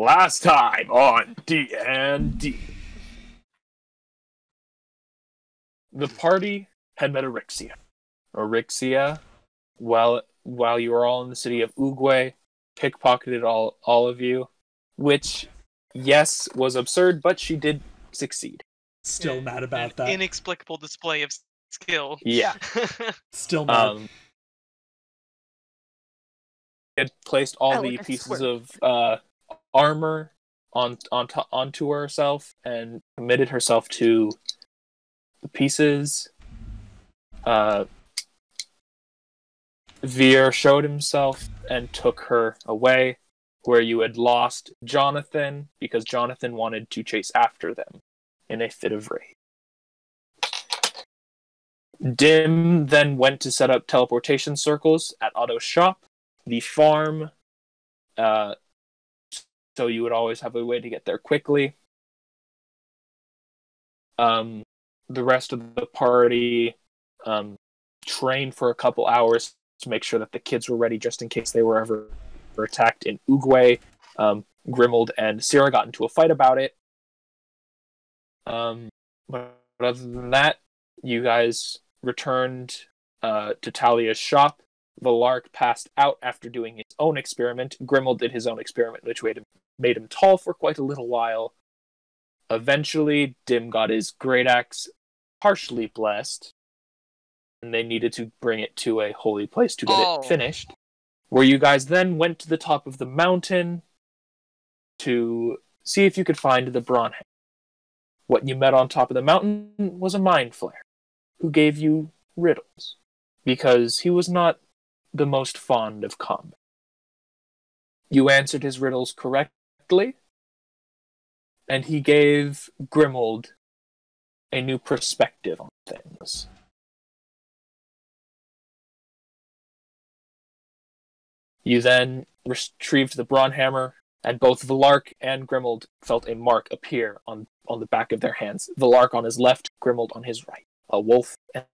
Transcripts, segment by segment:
Last time on D&D. The party had met Erixia. Erixia, while you were all in the city of Oogway, pickpocketed all of you, which, yes, was absurd, but she did succeed. Still mad about that. Inexplicable display of skill. Yeah. Still mad. Had placed all the pieces of armor onto herself and committed herself to the pieces. Veer showed himself and took her away, where you had lost Jonathan because Jonathan wanted to chase after them in a fit of rage. Dim then went to set up teleportation circles at Otto's shop, the farm, so you would always have a way to get there quickly. The rest of the party trained for a couple hours to make sure that the kids were ready just in case they were ever attacked in Oogway. Grimold and Sierra got into a fight about it. But other than that, you guys returned to Talia's shop. Valark passed out after doing his own experiment. Grimold did his own experiment, which made him tall for quite a little while. Eventually, Dim got his great axe partially blessed, and they needed to bring it to a holy place to get it finished. Where you guys then went to the top of the mountain to see if you could find the Bronhammer. What you met on top of the mountain was a mind flayer, who gave you riddles, because he was not the most fond of combat. You answered his riddles correctly, and he gave Grimold a new perspective on things. You then retrieved the Bronhammer, and both Valark and Grimold felt a mark appear on the back of their hands. Valark on his left, Grimold on his right. A wolf and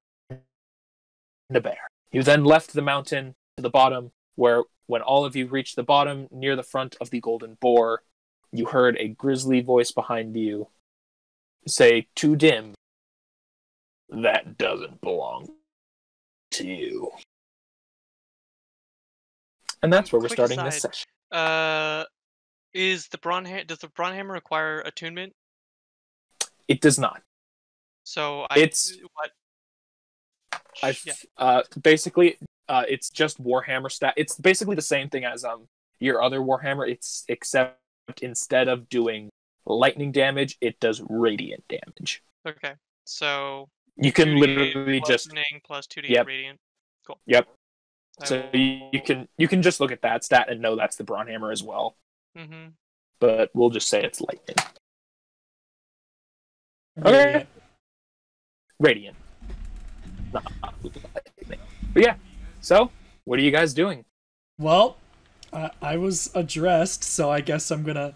a bear. You then left the mountain to the bottom, where when all of you reached the bottom, near the front of the Golden Boar, you heard a grisly voice behind you say to Dim, "That doesn't belong to you." And that's where we're starting this session. Does the Bronhammer require attunement? It does not. So basically, it's just Warhammer stat. It's basically the same thing as your other Warhammer. Except instead of doing lightning damage, it does radiant damage. Okay, so you can literally just plus 2d8 radiant. Cool. Yep. So you can just look at that stat and know that's the Bronhammer as well. Mm-hmm. But we'll just say it's lightning. Okay. Radiant. Not lightning. But yeah. So, what are you guys doing? Well, I was addressed, so I guess I'm gonna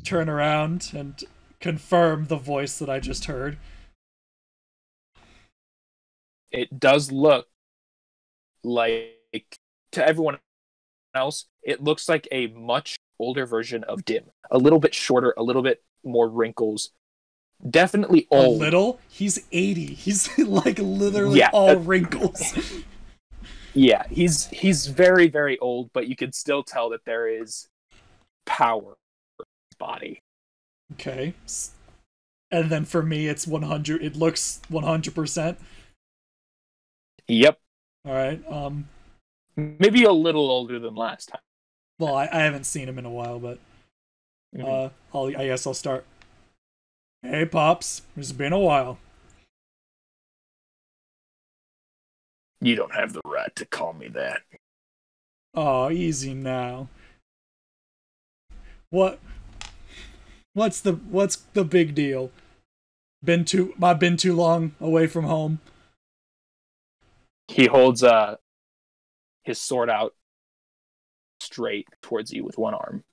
turn around and confirm the voice that I just heard. It does look like, to everyone else, it looks like a much older version of Dim. A little bit shorter, a little bit more wrinkles. Definitely old. A little? He's 80. He's like literally all wrinkles. Yeah, he's very, very old, but you can still tell that there is power in his body. Okay. And then for me, it's 100. It looks 100%. Yep. All right. Maybe a little older than last time. Well, I haven't seen him in a while, but I guess I'll start. Hey, Pops. It's been a while. You don't have the right to call me that. Oh, easy now. What's the big deal? I've been too long away from home. He holds his sword out straight towards you with one arm.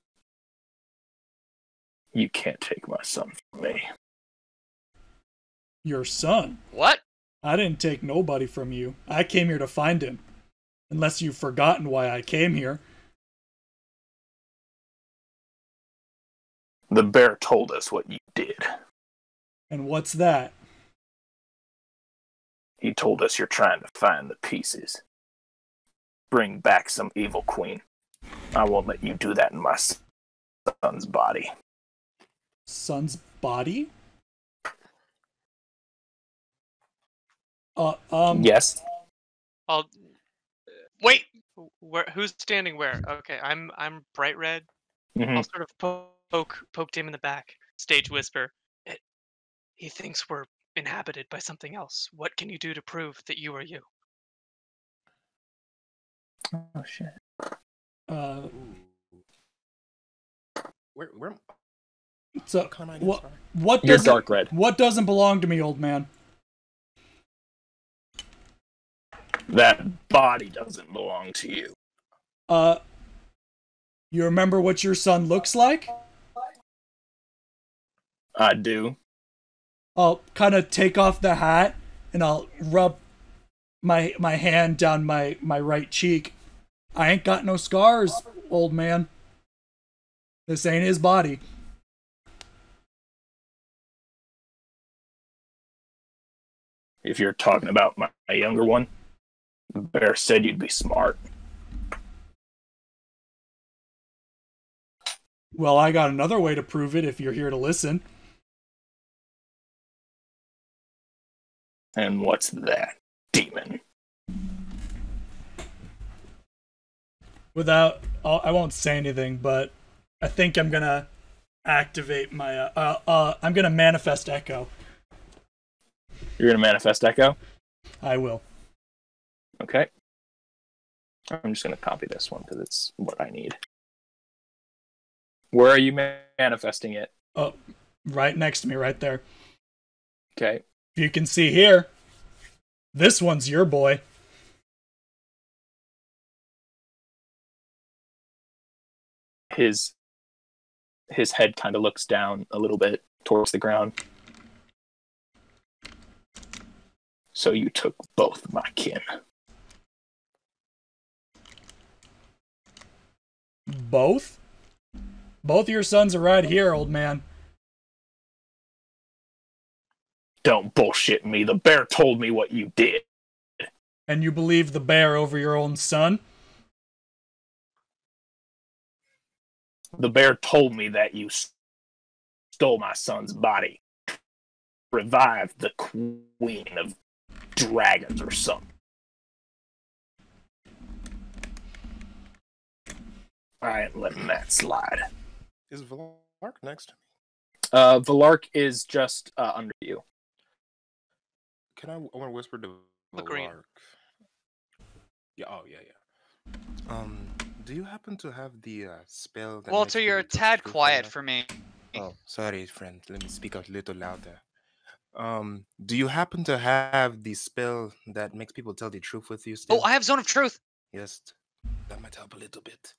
You can't take my son from me. Your son? What? I didn't take nobody from you. I came here to find him. Unless you've forgotten why I came here. The bear told us what you did. And what's that? He told us you're trying to find the pieces. Bring back some evil queen. I won't let you do that in my son's body. Son's body? Yes. I'll wait. Who's standing where? Okay, I'm bright red. Mm-hmm. I'll sort of poke him in the back. Stage whisper. He thinks we're inhabited by something else. What can you do to prove that you are you? Oh shit. Where So can I what You're doesn't dark red. what doesn't belong to me, old man? That body doesn't belong to you. You remember what your son looks like? I do. I'll kind of take off the hat and I'll rub my hand down my right cheek. I ain't got no scars, old man. This ain't his body. If you're talking about my younger one, the bear said you'd be smart. Well, I got another way to prove it if you're here to listen. And what's that, demon? I won't say anything, but I think I'm gonna activate my, I'm gonna manifest Echo. You're gonna manifest Echo? I will. Okay. I'm just gonna copy this one because it's what I need. Where are you manifesting it? Oh, right next to me, right there. Okay. If you can see here, this one's your boy. His head kind of looks down a little bit towards the ground. So you took both my kin. Both? Both your sons are right here, old man. Don't bullshit me. The bear told me what you did. And you believe the bear over your own son? The bear told me that you stole my son's body. Revived the queen of dragons or something. I ain't letting that slide. Is Valark next to me? Valark is just under you. I want to whisper to Agreed. Valark. Yeah. Oh, yeah. Do you happen to have the spell that Walter, makes you're a people tad truth quiet enough? for me. Oh, sorry, friend. Let me speak a little louder. Do you happen to have the spell that makes people tell the truth with you still? Oh, I have Zone of Truth. Yes. That might help a little bit.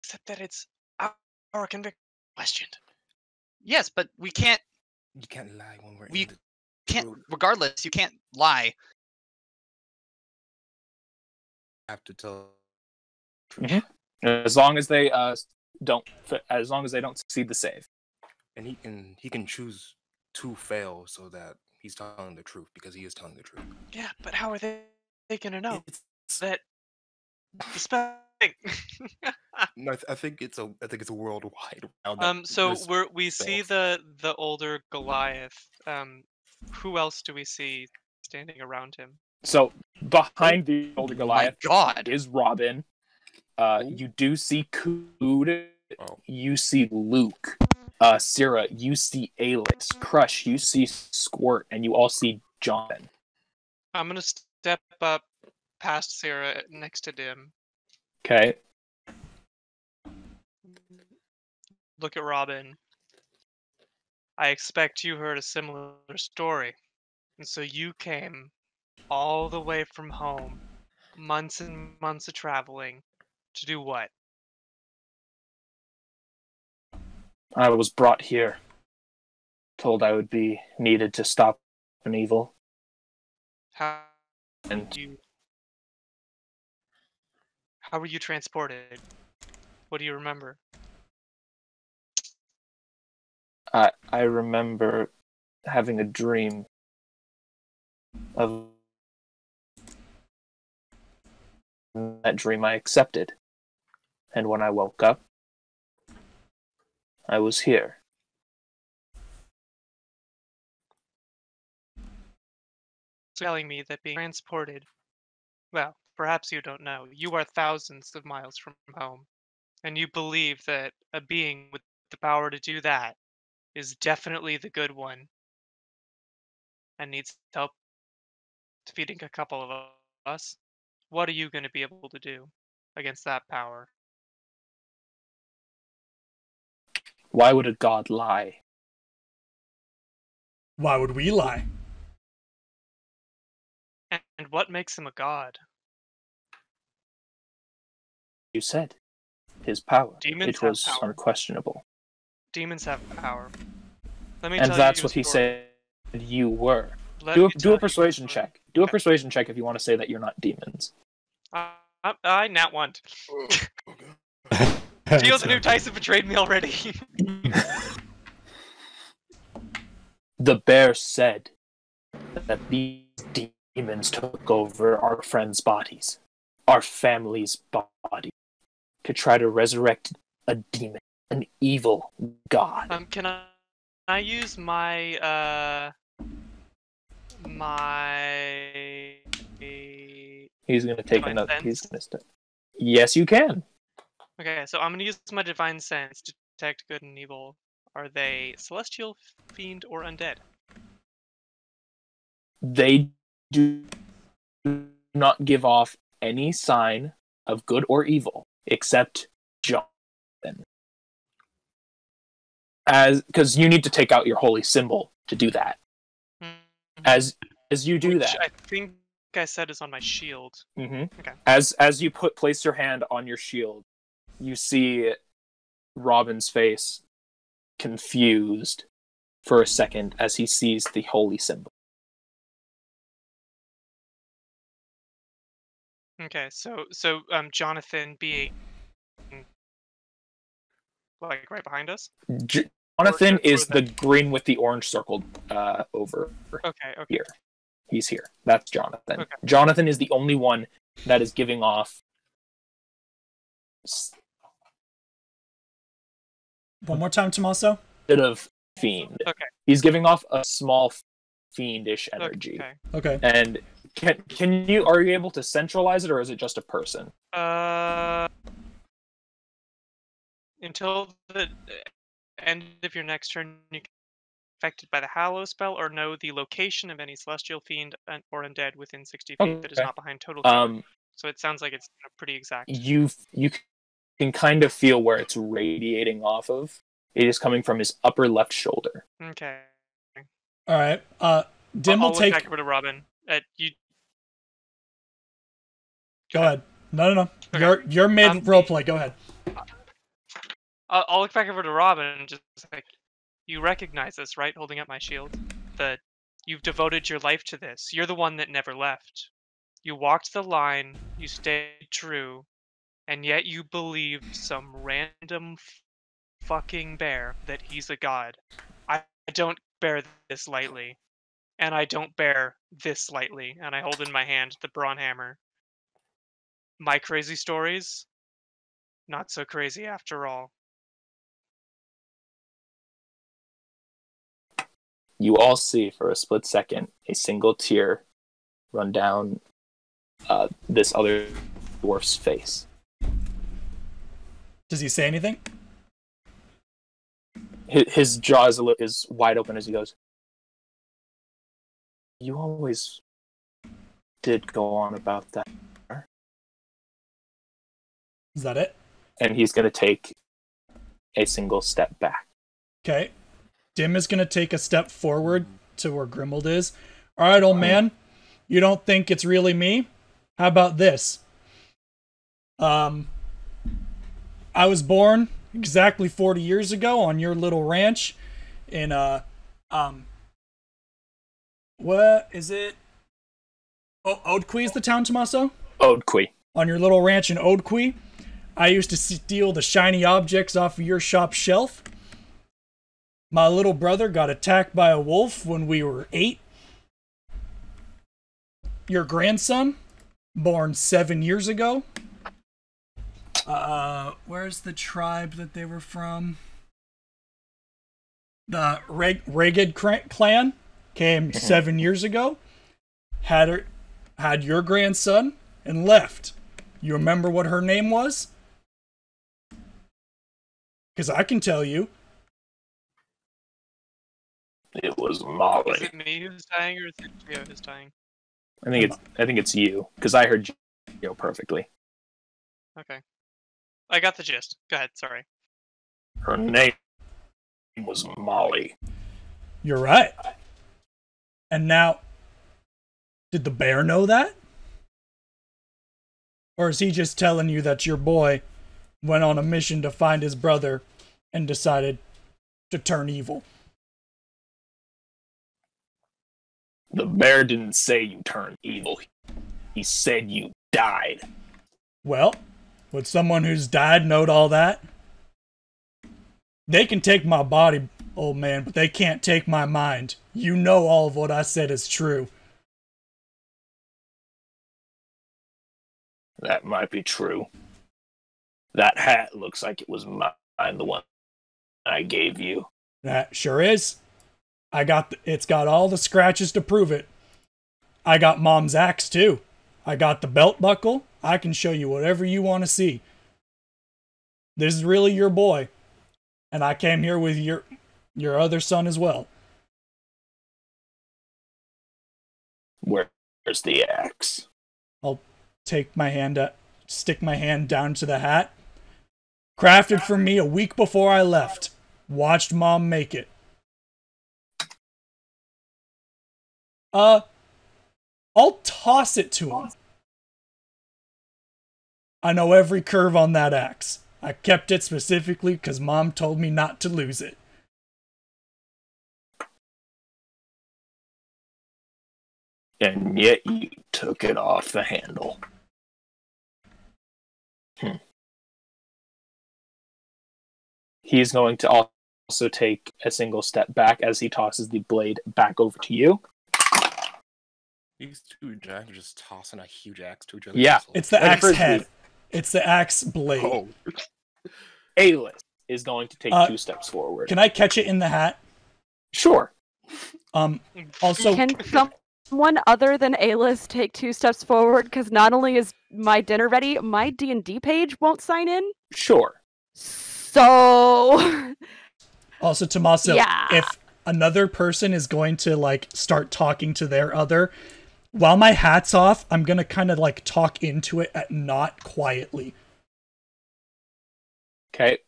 Except that it's our conviction questioned. Yes, but we can't. You can't lie when we're We in the can't. truth. Regardless, you can't lie. Have to tell. Mm-hmm. As long as they don't succeed the save. And he can choose to fail so that he's telling the truth because he is telling the truth. Yeah, but how are they gonna know It's, that the spelling? no, I think it's a worldwide. So there's we see spells. the older Goliath. Who else do we see standing around him? So behind the older Goliath My God. is Robin. You do see Cood. Oh. You see Luke. Syrah, you see Alex. Crush, you see Squirt, and you all see John. I'm gonna step up past Sarah next to Dim. Okay. Look at Robin. I expect you heard a similar story. And so you came all the way from home, months and months of traveling, to do what? I was brought here. Told I would be needed to stop an evil. How And were you transported? What do you remember? I remember having a dream of that dream I accepted. And when I woke up, I was here. Telling me that being transported, well, perhaps you don't know, you are thousands of miles from home, and you believe that a being with the power to do that is definitely the good one and needs help defeating a couple of us. What are you going to be able to do against that power? Why would a god lie? Why would we lie? And what makes him a god? You said his power. Demons It was have power. unquestionable. Demons have power. Let me And tell that's you a what he story. said you were. Let Do me a tell you persuasion story. check. Do a Okay. persuasion check if you want to say that you're not demons. I nat one. Teal's a new Tyson betrayed me already. The bear said that these demons took over our friends' bodies, our family's body, to try to resurrect a demon, an evil god. Can I use my He's gonna take Divine another. sense? He's gonna start. Yes, you can. Okay, so I'm gonna use my divine sense to detect good and evil. Are they celestial, fiend, or undead? They do not give off any sign of good or evil except Jonathan. Because you need to take out your holy symbol to do that. Mhm. As you do Which that, I think I said is on my shield. Okay. as you place your hand on your shield, you see Robin's face confused for a second as he sees the holy symbol. Okay, so Jonathan being like right behind us. Jonathan Or is the the- green with the orange circled over Okay. here. He's here. That's Jonathan. Okay. Jonathan is the only one that is giving off. One more time, Tommaso. Instead of fiend. Okay. He's giving off a small fiendish energy. Okay. Okay. And are you able to centralize it, or is it just a person? Until the end of your next turn, you can be affected by the Hallow spell or know the location of any celestial fiend or undead within 60 feet that is Okay. not behind total cover. Um, So it sounds like it's pretty exact. you can kind of feel where it's radiating off of. It is coming from his upper left shoulder. Okay. All right. Dim I'll will look take. back over to Robin. You. Go ahead. No. Okay. You're mid roleplay. Go ahead. I'll look back over to Robin and just like, you recognize this, right? Holding up my shield. That you've devoted your life to this. You're the one that never left. You walked the line. You stayed true, and yet you believed some random fucking bear that he's a god. I don't bear this lightly, and I don't bear this lightly. And I hold in my hand the brawn hammer. My crazy stories, not so crazy after all. You all see for a split second a single tear run down this other dwarf's face. Does he say anything? His jaw is wide open as he goes, "You always did go on about that." Is that it? And he's going to take a single step back. Okay. Dim is going to take a step forward to where Grimald is. All right, old man. You don't think it's really me? How about this? I was born exactly 40 years ago on your little ranch in, what is it? Oh, Oldquy is the town, Tommaso? Oldquy. On your little ranch in Oldquy. I used to steal the shiny objects off of your shop shelf. My little brother got attacked by a wolf when we were 8. Your grandson, born 7 years ago. Where's the tribe that they were from? The Ragged clan came 7 years ago. Had your grandson and left. You remember what her name was? Because I can tell you. It was Is Molly. it me who's dying or is it Geo who's dying? I think it's you because I heard Geo perfectly. Okay. I got the gist. Go ahead, sorry. Her name was Molly. You're right. And now, did the bear know that? Or is he just telling you that your boy went on a mission to find his brother and decided to turn evil? The bear didn't say you turned evil. He said you died. Well, would someone who's died know all that? They can take my body, old man, but they can't take my mind. You know all of what I said is true. That might be true. That hat looks like it was mine, the one I gave you. That sure is. It's got all the scratches to prove it. I got Mom's axe too. I got the belt buckle. I can show you whatever you want to see. This is really your boy. And I came here with your other son as well. Where's the axe? I'll stick my hand down to the hat. Crafted for me a week before I left. Watched Mom make it. I'll toss it to him. I know every curve on that axe. I kept it specifically because Mom told me not to lose it. And yet you took it off the handle. He's going to also take a single step back as he tosses the blade back over to you. These two giants are just tossing a huge axe to each other. Yeah. It's the Like a axe frisbee. head. It's the axe blade. Oh. Aelith is going to take 2 steps forward. Can I catch it in the hat? Sure. Also, Can someone other than Alis take 2 steps forward? Because not only is my dinner ready, my D&D page won't sign in. Sure. So... Also, Tommaso, Yeah. if another person is going to, start talking to their other, while my hat's off, I'm going to kind of, talk into it at not quietly. Okay,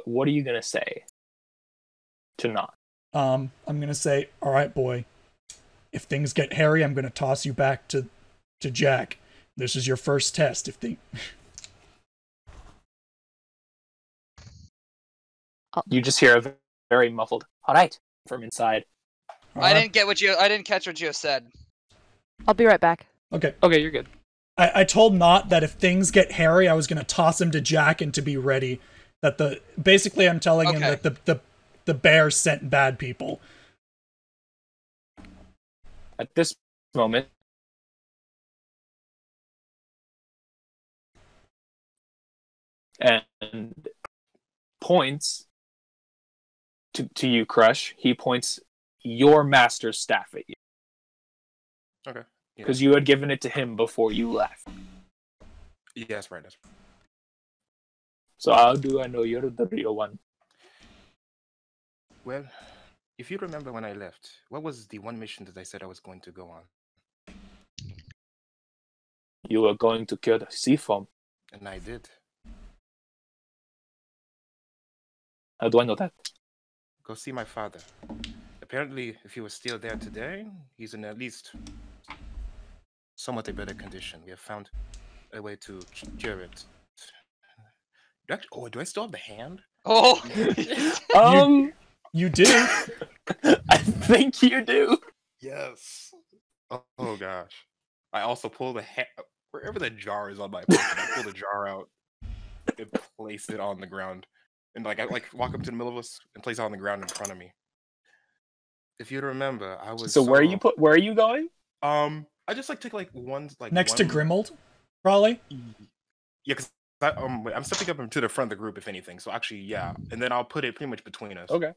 what are you going to say to not? I'm going to say, all right, boy, if things get hairy, I'm going to toss you back to Jack. This is your first test. You just hear a very muffled, all right, from inside. I didn't catch what Gio said. I'll be right back. Okay. Okay, you're good. I told Not that if things get hairy, I was going to toss him to Jack and to be ready. Basically, I'm telling him that the bear sent bad people. At this moment, and points to you, Crush. He points your master's staff at you. Okay. Because you had given it to him before you left. Yeah, that's right. So how do I know you're the real one? Well, if you remember when I left, what was the one mission that I said I was going to go on? You were going to cure the sea foam. And I did. How do I know that? Go see my father. Apparently, if he was still there today, he's in at least somewhat a better condition. We have found a way to cure it. Do I still have the hand? Oh, You do. I think you do. Yes. Oh gosh. I also pull the wherever the jar is on my person, I pull the jar out and place it on the ground. And I walk up to the middle of us and place it on the ground in front of me. if you remember, I was So where are you going? I just like take like one like Next to one- Grimold, probably. Yeah, because I'm stepping up to the front of the group, if anything. So actually, yeah, and then I'll put it pretty much between us. Okay.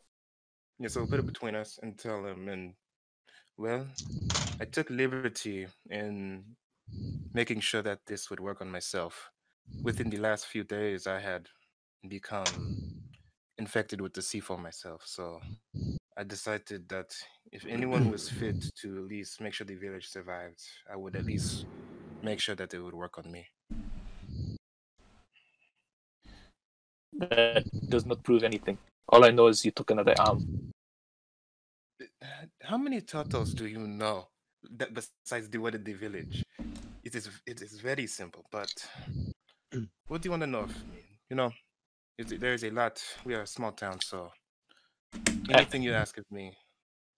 Yeah, so we'll put it between us and tell him. And well, I took liberty in making sure that this would work on myself. Within the last few days, I had become infected with the C4 myself. So I decided that if anyone was fit to at least make sure the village survived, I would at least make sure that it would work on me. That does not prove anything. All I know is you took another arm. How many turtles do you know that besides the one in the village? It is very simple, but what do you want to know of me? You know, there's a lot. We are a small town, so anything you ask of me,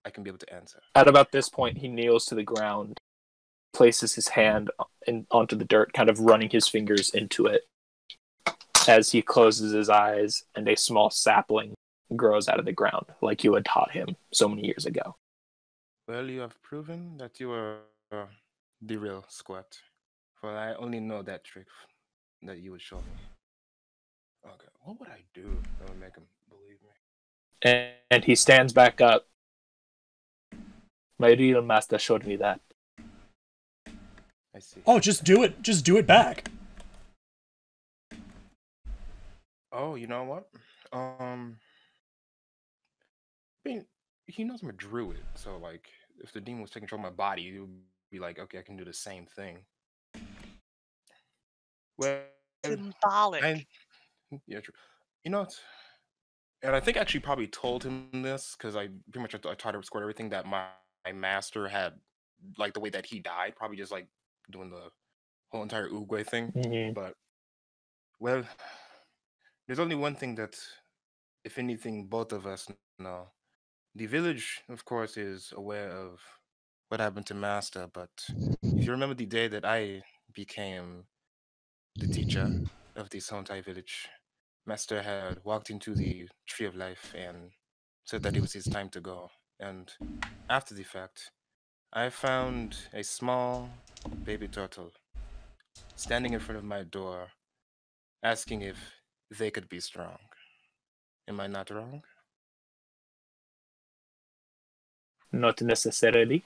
I can be able to answer. At about this point, he kneels to the ground, places his hand onto the dirt, kind of running his fingers into it. As he closes his eyes, and a small sapling grows out of the ground, like you had taught him so many years ago. Well, you have proven that you are the real Squat, for I only know that trick that you would show me. Okay, what would I do that would make him believe me? And he stands back up. My real master showed me that. I see. Oh, just do it. Just do it back. Oh, you know what? I mean, he knows I'm a druid, so like, if the demon was taking control of my body, it would be like, okay, I can do the same thing. Well, Symbolic. yeah, true. You know, and I think I actually probably told him this because I pretty much I tried to score everything that my master had, like the way that he died, probably just like doing the whole entire Oogway thing. Mm-hmm. But well, there's only one thing that, if anything, both of us know. The village, of course, is aware of what happened to Master, but if you remember the day that I became the teacher of this whole entire village, Master had walked into the Tree of Life and said that it was his time to go. And after the fact, I found a small baby turtle standing in front of my door, asking if they could be strong. Am I not wrong? Not necessarily.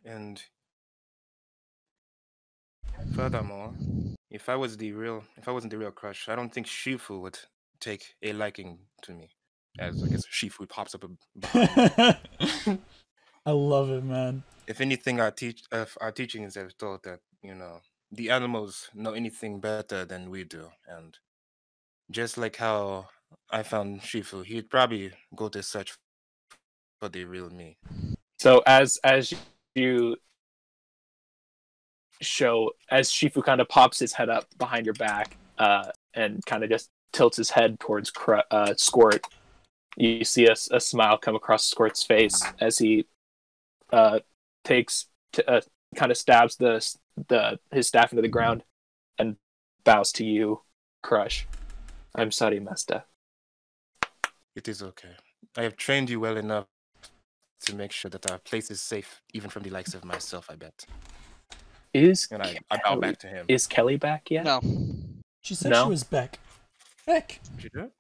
And furthermore, if I wasn't the real Crush, I don't think Shifu would take a liking to me. As I guess Shifu pops up behind me. I love it, man. If anything, our teachings have taught that, you know, the animals know anything better than we do. And just like how I found Shifu, he'd probably go to search for the real me. So as you show, as Shifu kind of pops his head up behind your back, and kind of just tilts his head towards Squirt, you see a smile come across Squirt's face as he kind of stabs his staff into the ground and bows to you, Crush. I'm sorry, Master. It is okay. I have trained you well enough to make sure that our place is safe, even from the likes of myself, I bet. And I bow back to him. Is Kelly back yet? No. She said No? she was back. Beck. She did?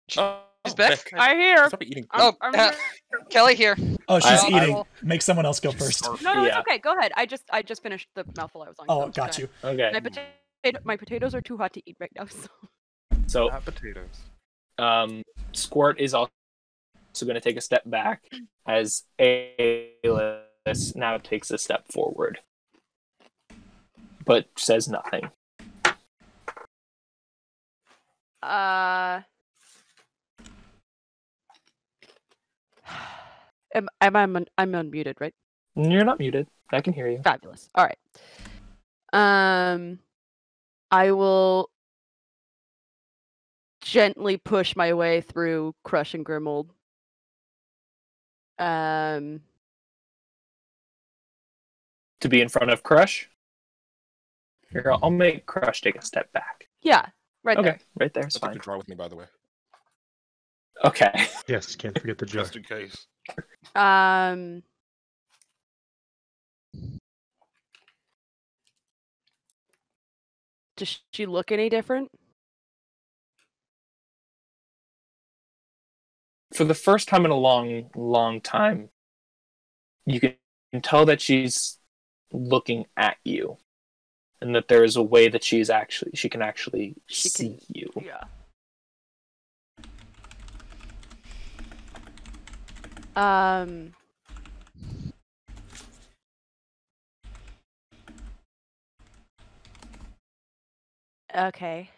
She's back? I hear. Stop eating. Oh, I'm here. Kelly here. Oh, she's I- eating. Make someone else go first. No, Yeah. it's okay. Go ahead. I just finished the mouthful I was on. Oh, so got go you. Okay. ahead. My potatoes are too hot to eat right now. So. Hot potatoes. Squirt is also going to take a step back as Aelis now takes a step forward, but says nothing. Am I'm unmuted, right? You're not muted. I can hear you. Fabulous. All right. I will gently push my way through Crush and Grimold. To be in front of Crush. Here, I'll make Crush take a step back. Yeah, right Okay, there. right there. It's I'll take fine. the draw with me, by the way. Okay. Yes, can't forget the jar. Just in case. Does she look any different? For the first time in a long time, you can tell that she's looking at you, and that there is a way that she can actually see you. Yeah. Okay.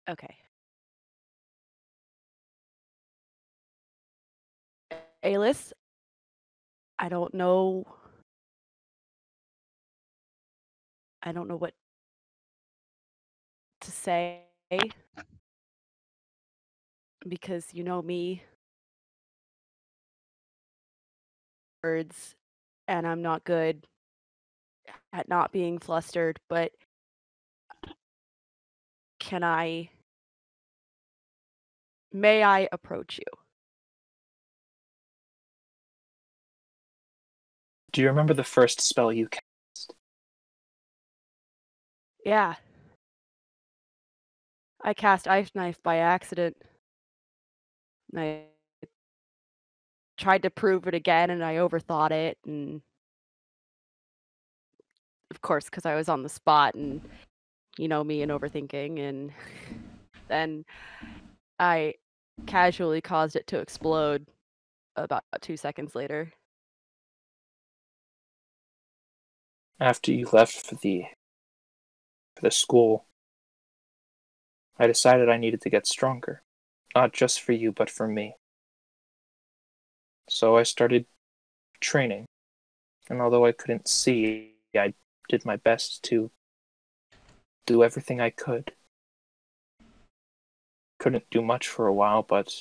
Okay. Alice, I don't know what to say because you know me, words, and I'm not good at not being flustered, but may I approach you? Do you remember the first spell you cast? Yeah. I cast Ice Knife by accident. I tried to prove it again and I overthought it, and of course, because I was on the spot and you know me and overthinking, and then I casually caused it to explode about 2 seconds later. After you left for the school, I decided I needed to get stronger. Not just for you, but for me. So I started training. And although I couldn't see, I did my best to do everything I could. Couldn't do much for a while, but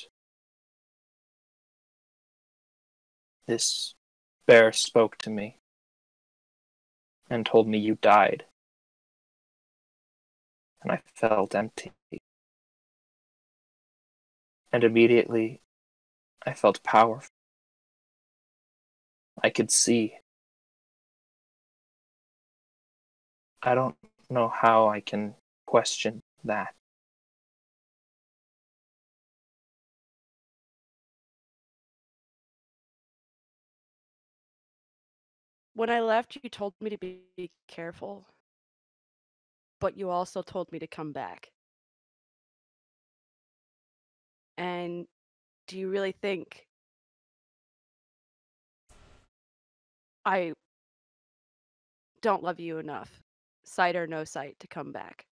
this bear spoke to me and told me you died. And I felt empty. And immediately, I felt powerful. I could see. I don't know how I can question that. When I left, you told me to be careful, but you also told me to come back. And do you really think I don't love you enough, sight or no sight, to come back?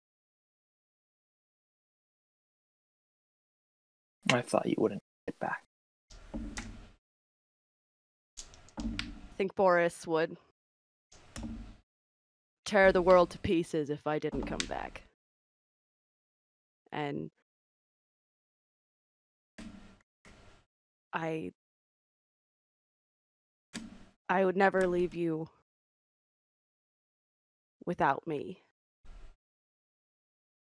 I thought you wouldn't get back. I think Boris would tear the world to pieces if I didn't come back. And I would never leave you without me.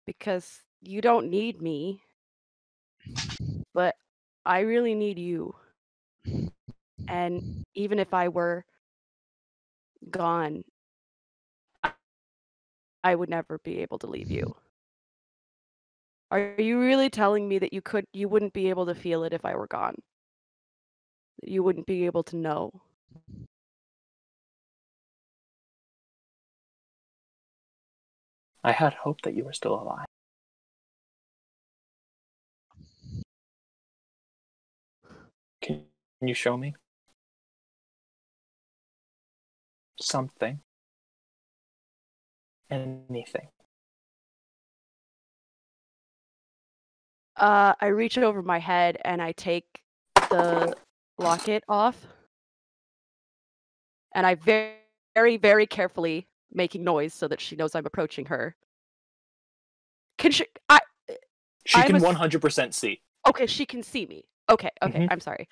Because you don't need me, but I really need you. And even if I were gone, I would never be able to leave you. Are you really telling me that you wouldn't be able to feel it if I were gone? That you wouldn't be able to know? I had hoped that you were still alive. Can you show me? Something. Anything. I reach over my head and I take the locket off. And I very, very carefully, making noise so that she knows I'm approaching her. Can she? She I'm can a s- 100% see. Okay, she can see me. Okay, Mhm. I'm sorry.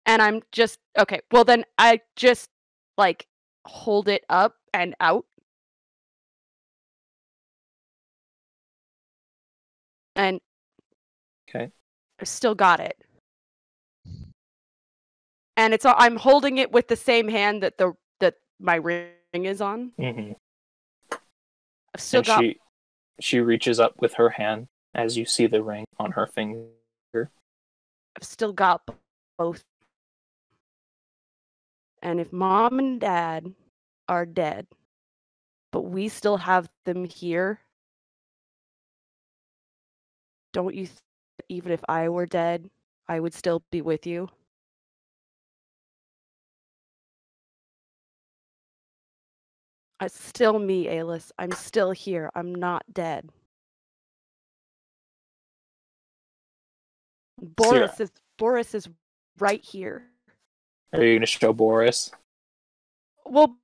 And I'm just okay. Well, then I just like hold it up and out. And Okay. I've still got it. And I'm holding it with the same hand that my ring is on. Mm-hmm. I've still And got. she reaches up with her hand as you see the ring on her finger. I've still got both. And if Mom and Dad are dead, but we still have them here, don't you think even if I were dead, I would still be with you? It's still me, Alis. I'm still here. I'm not dead. Boris is right here. Are you going to show Boris? Well,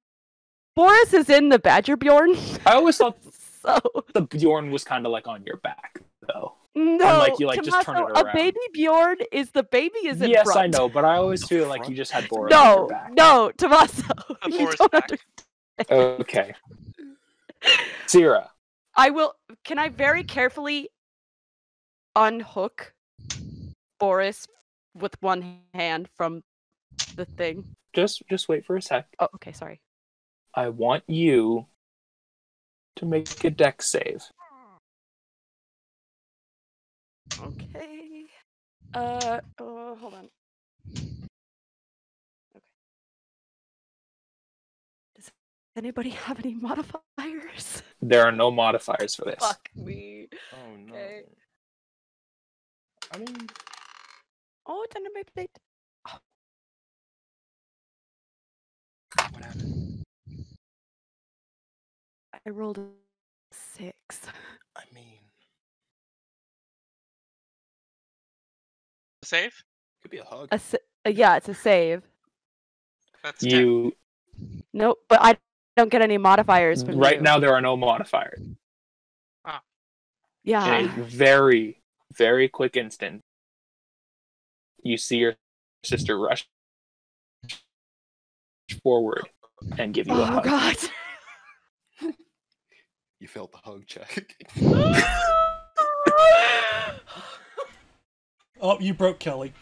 Boris is in the Badger Bjorn. I always thought so the Bjorn was kind of like on your back, though. no, And like you like just turn it Tommaso, around. a baby Bjorn is the baby is in Yes, front. I know, but I always feel like you just had Boris on your back. No, Tommaso. A you Boris don't back. understand. Okay. Sierra. I will. Can I very carefully unhook Boris with one hand from the thing? Just wait for a sec. Oh, okay. Sorry. I want you to make a dex save. Okay. Hold on. Okay. Does anybody have any modifiers? There are no modifiers for this. Fuck me. Oh no. Okay. I mean, Oh, it's under my plate. what happened? I rolled a 6. I mean, Save? could be a hug. Yeah, it's a save. That's 10. Nope, but I don't get any modifiers from Right you. now there are no modifiers. Yeah. In a very, very quick instant, you see your sister rush forward and give you a Oh hug. god. You felt the hug check. Oh, you broke Kelly.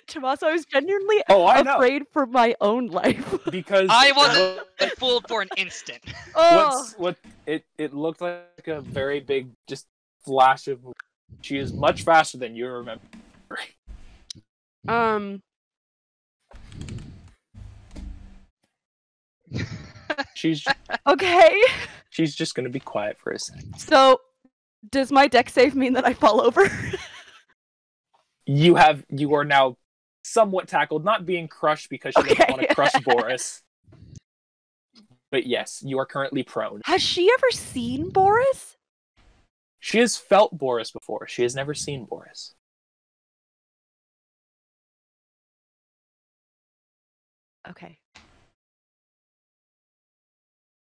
Tommaso, I was genuinely I know. afraid for my own life. Because I wasn't fooled for an instant. Oh. It looked like a very big just flash of. She is much faster than you remember. She's Okay. she's just gonna be quiet for a second. So, does my deck save mean that I fall over? You are now somewhat tackled, not being crushed because she doesn't Okay. want to crush Boris. But yes, you are currently prone. Has she ever seen Boris? She has felt Boris before. She has never seen Boris. Okay.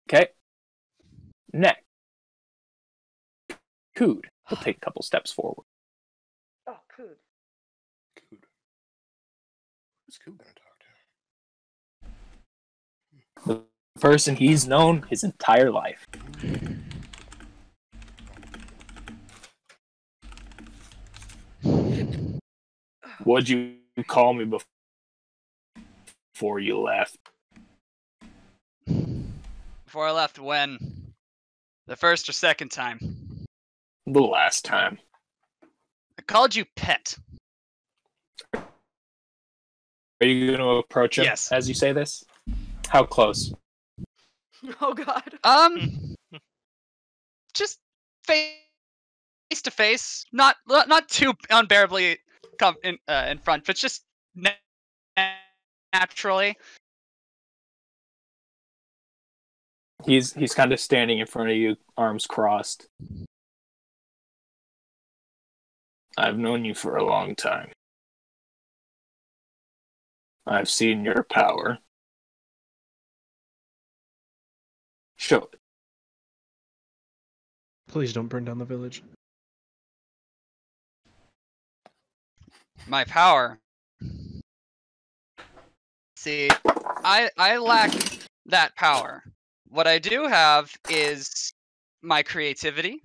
Okay. Next. Cood will take a couple steps forward. Oh, cool. Cood. Who's Cood gonna talk to? The person he's known his entire life. What'd you call me before you left? Before I left, when? The first or second time? The last time. I called you Pet. Are you going to approach him Yes. as you say this? How close? Oh god. Just face to face, not too unbearably in front, but just naturally. He's kind of standing in front of you, arms crossed. I've known you for a long time. I've seen your power. Show it. Please don't burn down the village. My power. See, I lack that power. What I do have is my creativity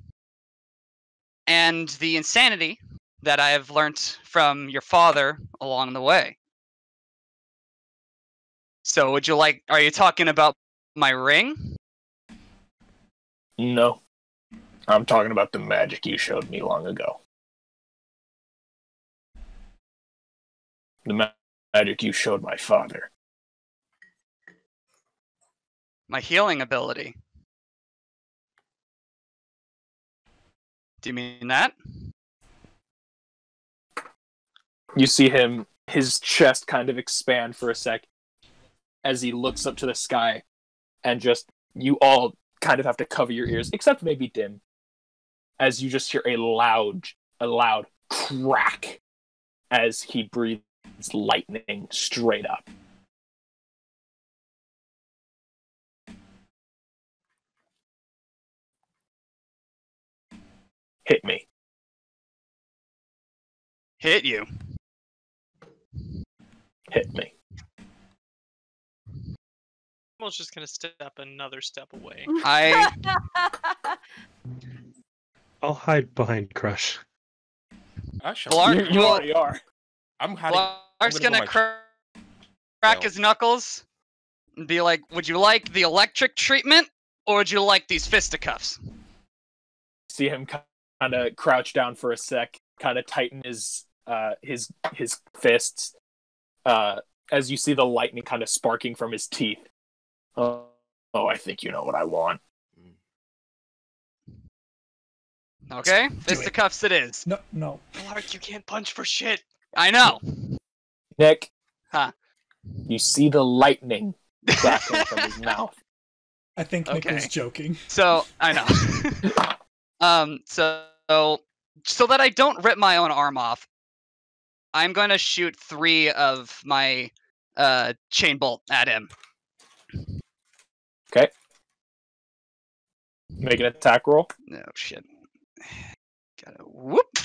and the insanity that I have learnt from your father along the way. So would you like, are you talking about my ring? No. I'm talking about the magic you showed me long ago. The magic you showed my father. My healing ability. Do you mean that? You see him, his chest kind of expand for a sec as he looks up to the sky, and just, you all kind of have to cover your ears, except maybe Dim, as you just hear a loud crack as he breathes lightning straight up. Hit me. Hit you. Hit me. Almost just gonna step another step away. I'll hide behind Crush. I shall. Blark You will- already are. I'm hiding. Blark's I'm gonna go my- crack No. his knuckles and be like, would you like the electric treatment, or would you like these fisticuffs? See him kind of crouch down for a sec, kind of tighten his fists, as you see the lightning kind of sparking from his teeth. Oh, I think you know what I want. Okay, fisticuffs it is. No. Clark, you can't punch for shit. I know. Nick. Huh. You see the lightning crackling from his mouth. I think Nick Okay. was joking. So I know. So that I don't rip my own arm off, I'm going to shoot 3 of my chain bolt at him. Okay. Make an attack roll. No shit. Gotta whoop.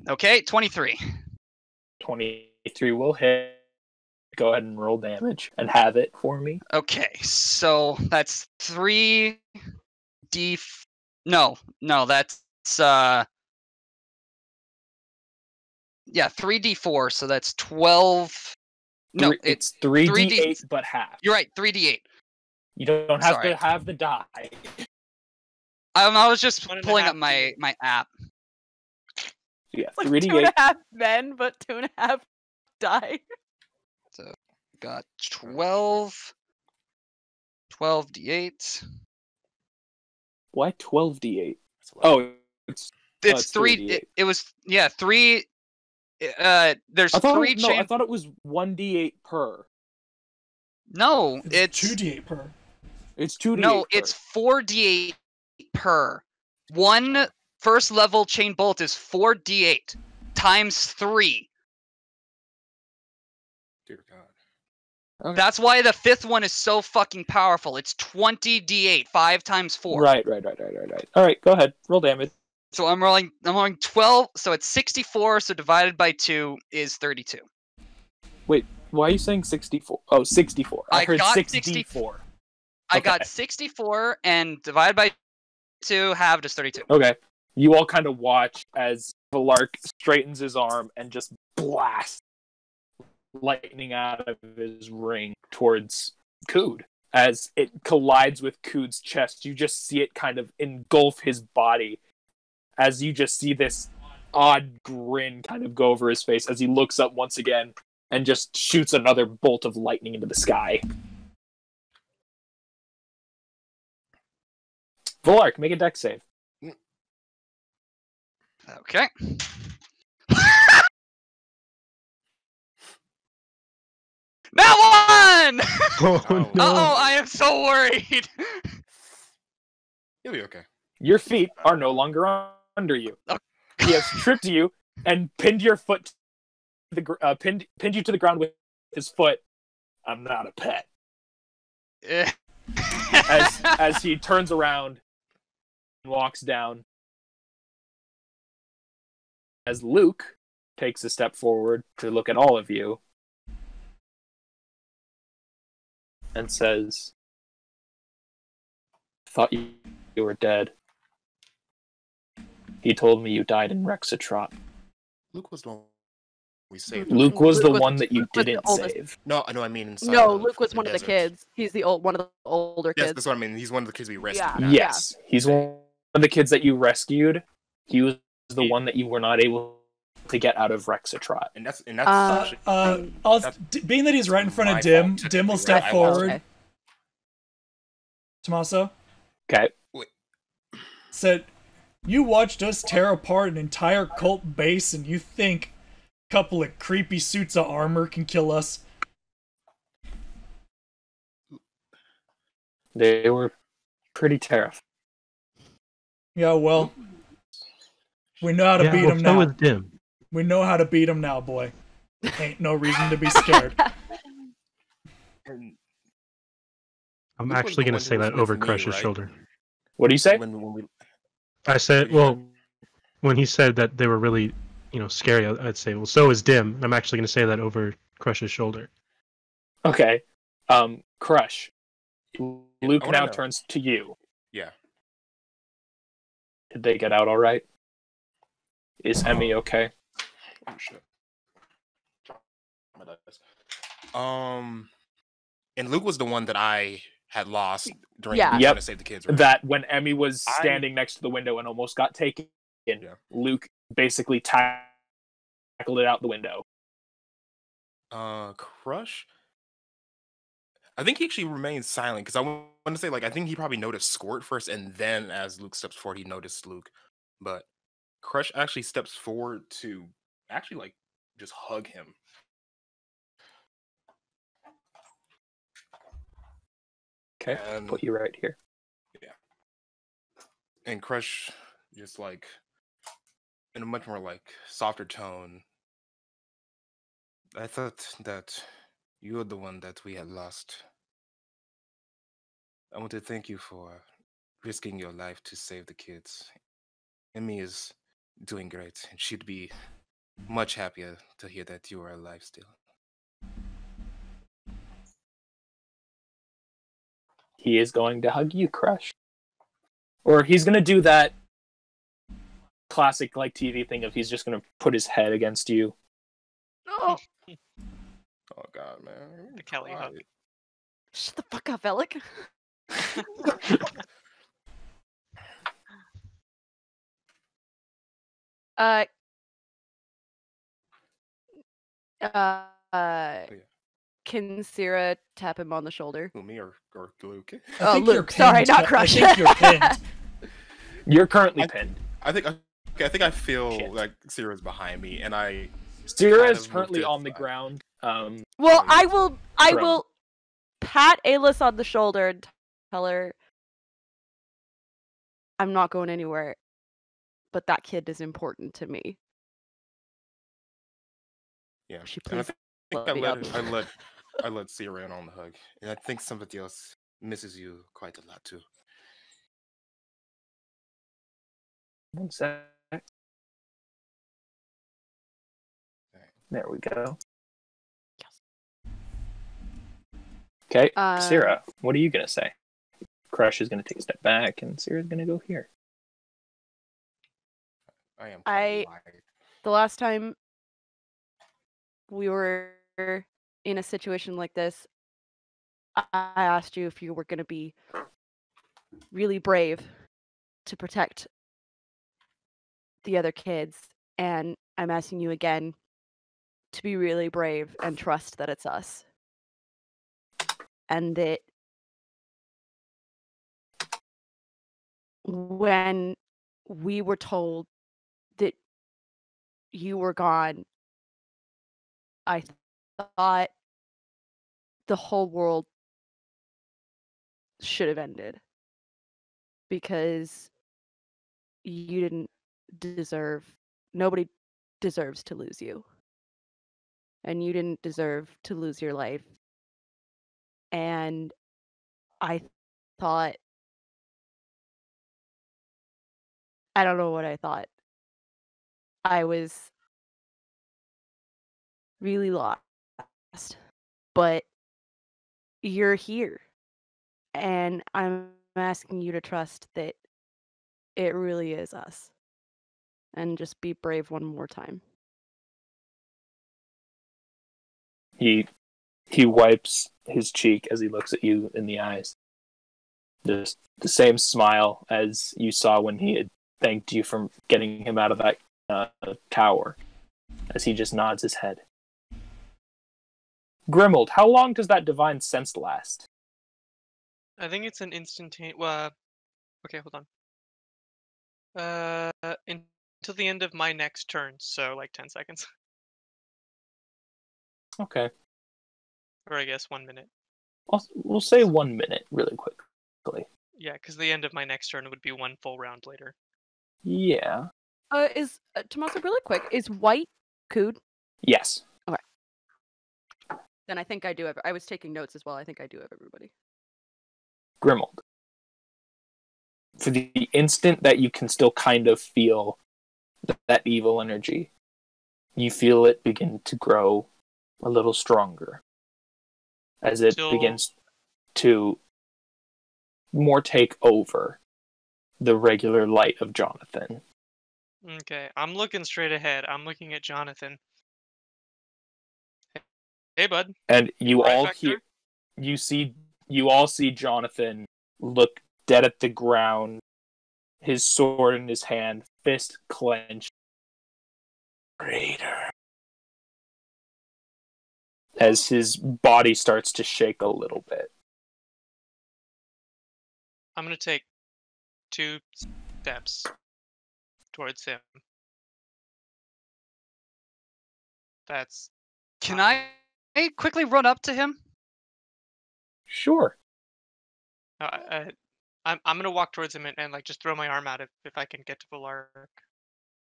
Okay, 23. 23 will hit. Go ahead and roll damage and have it for me. Okay, so that's 3d. No, that's yeah, 3d4. So that's 12. No, It's 3d8, 3D but half. You're right, 3d8. You don't have Sorry. to have the die. I was just 1.5 pulling up my app. Yeah, Like 3d8. 2.5 men, but 2.5 die. So got 12. 12d8. Why 12d8? That's a lot. Oh, it's It's 3. 3d8. It was 3. There's I thought 3 no, chain. I thought it was 1d8 per. No, It's it's 2d8 per. It's 2d8 no, per. it's 4d8 per. One first level chain bolt is 4d8 times 3. Dear God. That's why the 5th one is so fucking powerful. It's 20d8, 5 times 4. Right. All right, go ahead. Roll damage. So I'm rolling 12, so it's 64, so divided by 2 is 32. Wait, why are you saying 64? Oh, 64. I I heard got 64. I got Okay. 64 and divided by 2 halved is 32. Okay. You all kind of watch as Valark straightens his arm and just blasts lightning out of his ring towards Kood. As it collides with Kood's chest, you just see it kind of engulf his body. As you just see this odd grin kind of go over his face as he looks up once again and just shoots another bolt of lightning into the sky. Valark, make a dex save. Okay. That one! Oh, Oh. no. Uh-oh, I am so worried. You'll be okay. Your feet are no longer under you. He has tripped you and pinned your foot to pinned you to the ground with his foot. I'm not a pet. As he turns around and walks down. As Luke takes a step forward to look at all of you and says, "Thought you were dead." He told me you died in Rexatrot. Luke was the one we saved. Luke right? was the Luke was- one that you Luke was the didn't oldest. save. No, I mean inside. No, of Luke was one of the desert. kids. He's one of the older Yes, kids. that's what I mean. He's one of the kids we rescued. Yeah. not- Yes, he's one of the kids that you rescued. He was the one that you were not able to get out of Rexatrot. and that's actually Being that he's right in front of my Dim, fault, Dim will technically, step right? I forward. Okay. Tommaso Okay. said, "You watched us tear apart an entire cult base, and you think a couple of creepy suits of armor can kill us?" They were pretty terrifying. Yeah, well, we know how to Yeah, beat well, him so now. was Dim. We know how to beat him now, boy. Ain't no reason to be scared. and I'm Luke was actually the going one to who say was that with over me, Crush's right? shoulder. What do you say? when we I said, well, when he said that they were really, scary, I'd say, well, so is Dim. I'm actually going to say that over Crush's shoulder. Okay. Crush. Luke I wanna now know. turns to you. yeah. Did they get out all right? Is Emmy okay? Oh shit. And Luke was the one that I had lost during Yeah. trying Yep. to save the kids. Right? That when Emmy was I- standing next to the window and almost got taken, Yeah. Luke basically tackled it out the window. Crush. I think he actually remained silent because I want to say I think he probably noticed Squirt first, and then as Luke steps forward, he noticed Luke. But Crush actually steps forward to actually just hug him. Okay. And Put you right here. and Crush just in a much more softer tone. I thought that you were the one that we had lost. I want to thank you for risking your life to save the kids. Emmy is doing great, and she'd be much happier to hear that you are alive still. He is going to hug you, Crush. Or he's going to do that classic TV thing of he's just going to put his head against you. Oh, Oh God, man! The Kelly hug. shut the fuck up, Alec. uh, can Sierra tap him on the shoulder? Who, me or Luke? I Oh, think you're Luke, sorry, pinned, not I Crush. think you're pinned. You're currently pinned. I think I feel Shit. like Sierra's behind me, and I Sierra kind is of currently moved it on the aside. ground. Well, Oh, I yes. will Prone. pat Aylis on the shoulder and tell her I'm not going anywhere, but that kid is important to me. Yeah, She and I please think let me up. I let Sierra in on the hug, and I think somebody else misses you quite a lot too. One sec. There we go. Okay, Sierra, what are you going to say? Crush is going to take a step back, and Sierra's going to go here. I am. I- The last time we were in a situation like this, I asked you if you were going to be really brave to protect the other kids, and I'm asking you again to be really brave and trust that it's us. And that when we were told that you were gone, I thought the whole world should have ended because you didn't deserve, nobody deserves to lose you. And you didn't deserve to lose your life. And I thought, I don't know what I thought. I was really lost. But you're here. And I'm asking you to trust that it really is us. and just be brave one more time. He wipes his cheek as he looks at you in the eyes. Just the same smile as you saw when he had thanked you for getting him out of that tower, as he just nods his head. Grimold, how long does that divine sense last? I think it's an instantaneous. Okay, hold on. Until the end of my next turn, so like 10 seconds, Okay. or I guess 1 minute. We'll say 1 minute, really quickly. Yeah, because the end of my next turn would be one full round later. Yeah. Is Tommaso, really quick, is white Cood? Yes. Then I think I do have. I was taking notes as well. I think I do have everybody. Grimold. For the instant that you can still kind of feel that evil energy, you feel it begin to grow a little stronger as it begins to more take over the regular light of Jonathan. Okay, I'm looking straight ahead. I'm looking at Jonathan. Hey, bud. And you Right all back hear, you all see Jonathan look dead at the ground, his sword in his hand, fist clenched. Traitor. As his body starts to shake a little bit. I'm gonna take 2 steps towards him. That's. Can I quickly run up to him? Sure. I'm gonna walk towards him and like just throw my arm out if I can get to Valark.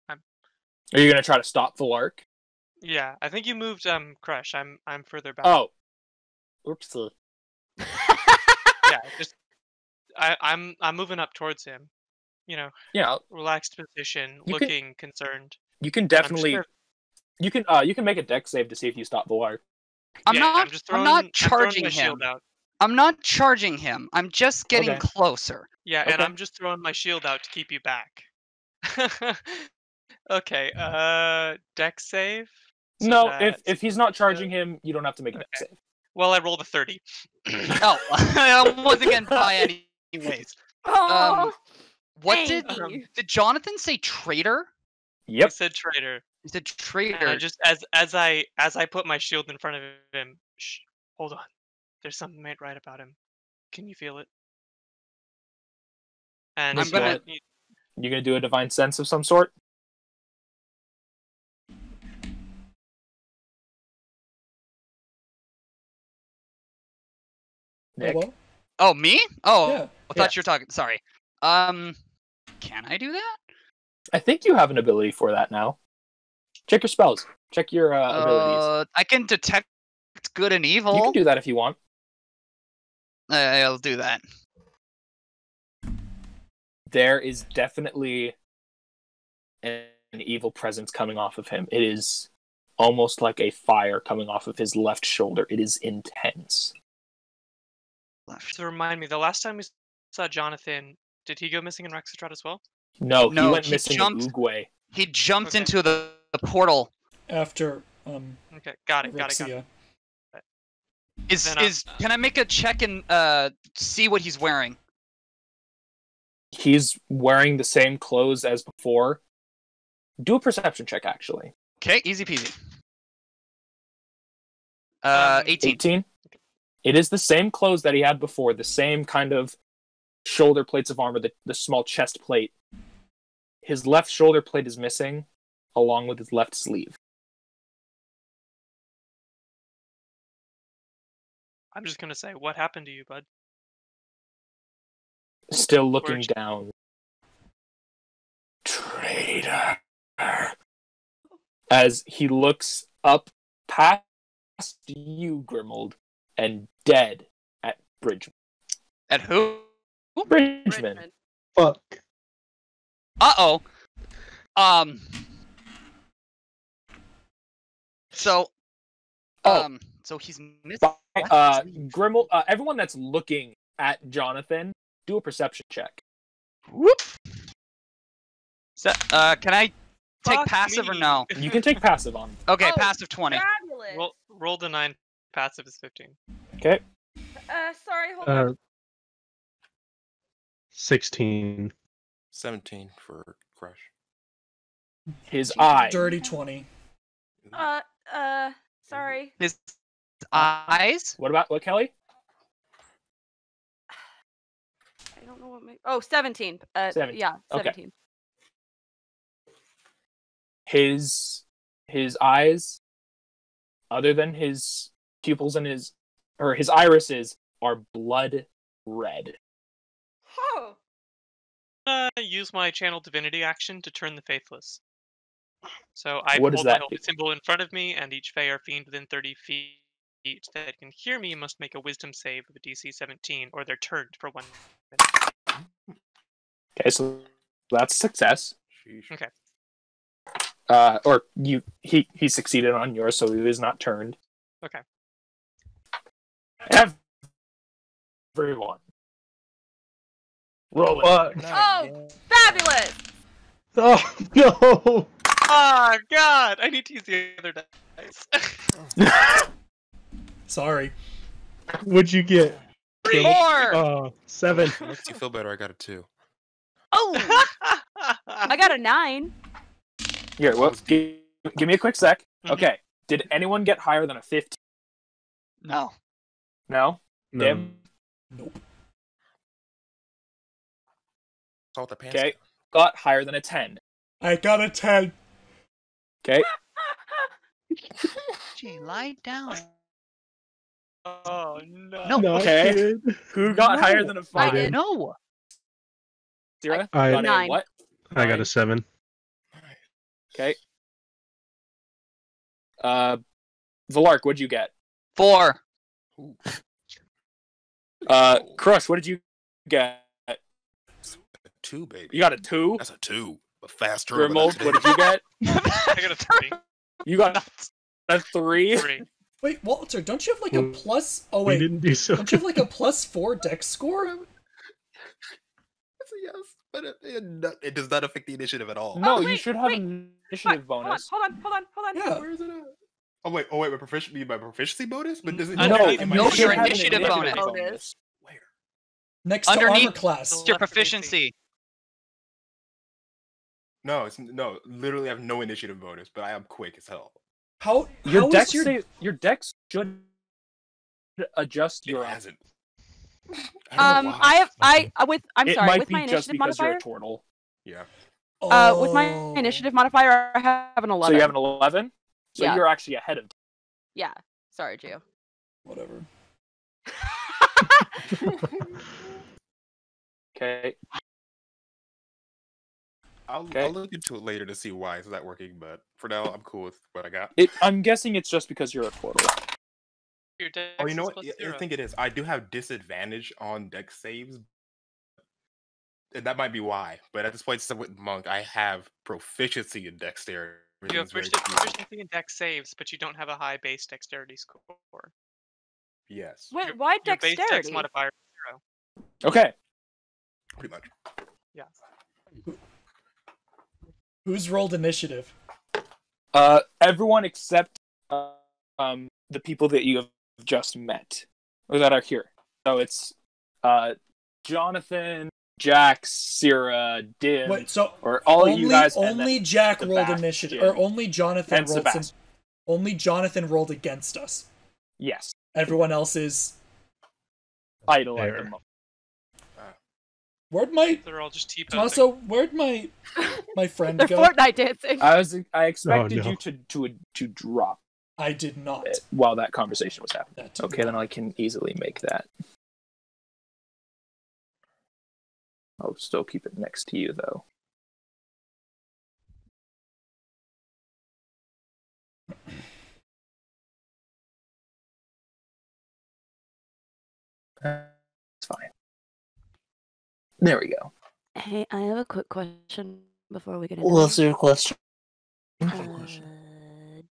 Are you gonna try to stop Valark? Yeah, I think you moved Crush. I'm further back. Oh. Oopsie. Yeah, just I'm moving up towards him. You know, Yeah. relaxed position, You looking concerned. You can definitely sure. you can make a dex save to see if you stop Valark. I'm Yeah, not. just I'm throwing, not I'm charging throwing my him. shield out. I'm not charging him. I'm just getting Okay. closer. Yeah, and Okay. I'm just throwing my shield out to keep you back. Okay, dex save? So No, that's- if he's not charging him, you don't have to make a dex Okay. save. Well, I rolled a 30. Oh, I wasn't getting by anyways. Oh, What did thank you. Jonathan say? Traitor? He Yep. said traitor. He said And traitor. I just as I put my shield in front of him, shh, hold on. There's something ain't right about him. Can you feel it? And I'm gonna- You gonna do a divine sense of some sort? Nick? Well, Oh, me? Oh, yeah. I thought you were talking. Sorry. Can I do that? I think you have an ability for that now. Check your spells. Check your abilities. I can detect good and evil. You can do that if you want. I'll do that. There is definitely an evil presence coming off of him. It is almost like a fire coming off of his left shoulder. It is intense. to remind me, the last time we saw Jonathan, did he go missing in Rexatrot as well? No, he No, went he missing jumped- in Oogway. He jumped Okay. into the portal. After Okay, got it. Rexia. Then Can I make a check and see what he's wearing? He's wearing the same clothes as before. Do a perception check, actually. Okay, easy peasy. 18. 18. It is the same clothes that he had before, the same kind of shoulder plates of armor, the small chest plate. His left shoulder plate is missing, along with his left sleeve. I'm just gonna say, what happened to you, bud? Still looking Where'd down. Traitor. As he looks up past you, Grimold, and dead at Bridgman. At who? Bridgman. Fuck. Uh-oh. So, so he's missing. Grimold, everyone that's looking at Jonathan, do a perception check. Whoop. So, can I take Fuck passive or me. no? You can take passive on. Okay, Oh, passive 20. Fabulous. Roll the 9. Passive is 15. Okay. Sorry, hold on. 16. 17 for Crush. His eye. Dirty 20. Sorry. His eyes? What, Kelly? I don't know what my. Oh, 17. 17. Yeah, Okay. 17. His eyes, other than his pupils and his irises, are blood red. Oh. Use my channel divinity action to turn the faithless. So I What does hold my that holy do? symbol in front of me, and each Fey or fiend within 30 feet that can hear me must make a wisdom save of a DC 17, or they're turned for 1 minute. Okay, so that's a success. Sheesh. Okay. Or he succeeded on yours, so he was not turned. Okay. Everyone. Roll it. Oh, fabulous! Oh no! Oh god! I need to use the other dice. Sorry. What'd you get? 4! 7. Makes you feel better. I got a 2. Oh, I got a 9. Here, well, give me a quick sec. Mhm. Okay. Did anyone get higher than a 15? No. No? No. Dim? Nope. Salt the pants. Okay. Got higher than a 10. I got a 10. Okay. Gee, lie down. Oh no. No. Not Okay. good. Who got No. higher than a 5? did. No. Sarah? I- Got a 9. what? I got a 7. Okay. Valark, what'd you get? 4. Crush, what did you get? 2, baby. You got a 2? That's a 2. A fast turn. Grimald, what did you get? I got a 3. You got a 3? 3. Wait, Walter, don't you have like a Well, plus? Oh We wait, didn't do so don't you have good. like a +4 dex score? That's a yes, but it does not affect the initiative at all. No, Oh, you wait, should have wait. an initiative bonus. Hold on. Yeah. Where is it at? Oh wait, my proficiency bonus? But does it No, No, no, you no, should your have an initiative bonus. Where? Next to Underneath armor class. the- Your Left proficiency. No, literally I have no initiative bonus, but I am quick as hell. How Your how dex is your your dex should adjust your It hasn't. I don't know why. I'm it sorry, might with be my just initiative because modifier. you're a turtle. Yeah. With my Oh. initiative modifier, I have an 11. So you have an 11? So Yeah. you're actually ahead of Yeah. Sorry, Gio. Whatever. Okay. I'll look into it later to see why it's not working, but for now I'm cool with what I got. I'm guessing it's just because you're a turtle. Your dex Oh, you know is what? plus I 0. think it is. I do have disadvantage on dex saves, and that might be why. But at this point, so with Monk, I have proficiency in dexterity. You have Everything's very confusing. proficiency in dex saves, but you don't have a high base dexterity score. Yes, Wait, why Your base dex dexterity? modifier. Okay. pretty much. Yeah. Who's rolled initiative? Everyone except the people that you have just met or that are here. So it's Jonathan, Jax, Sierra, Dim, Wait, so or all of you guys. and only then Jack rolled Sebastian. initiative, or only Jonathan And rolled. Sebastian. Only Jonathan rolled against us. Yes, Everyone else is. idle at There. the moment. Where'd my They're all just T-posing. also? Where'd my friend They're go? Fortnite dancing. I expected no. you to drop I did not. it while that conversation was happening. That did Okay, not. then I can easily make that. I'll still keep it next to you, though. It's fine. There we go. Hey, I have a quick question before we get into What's your question?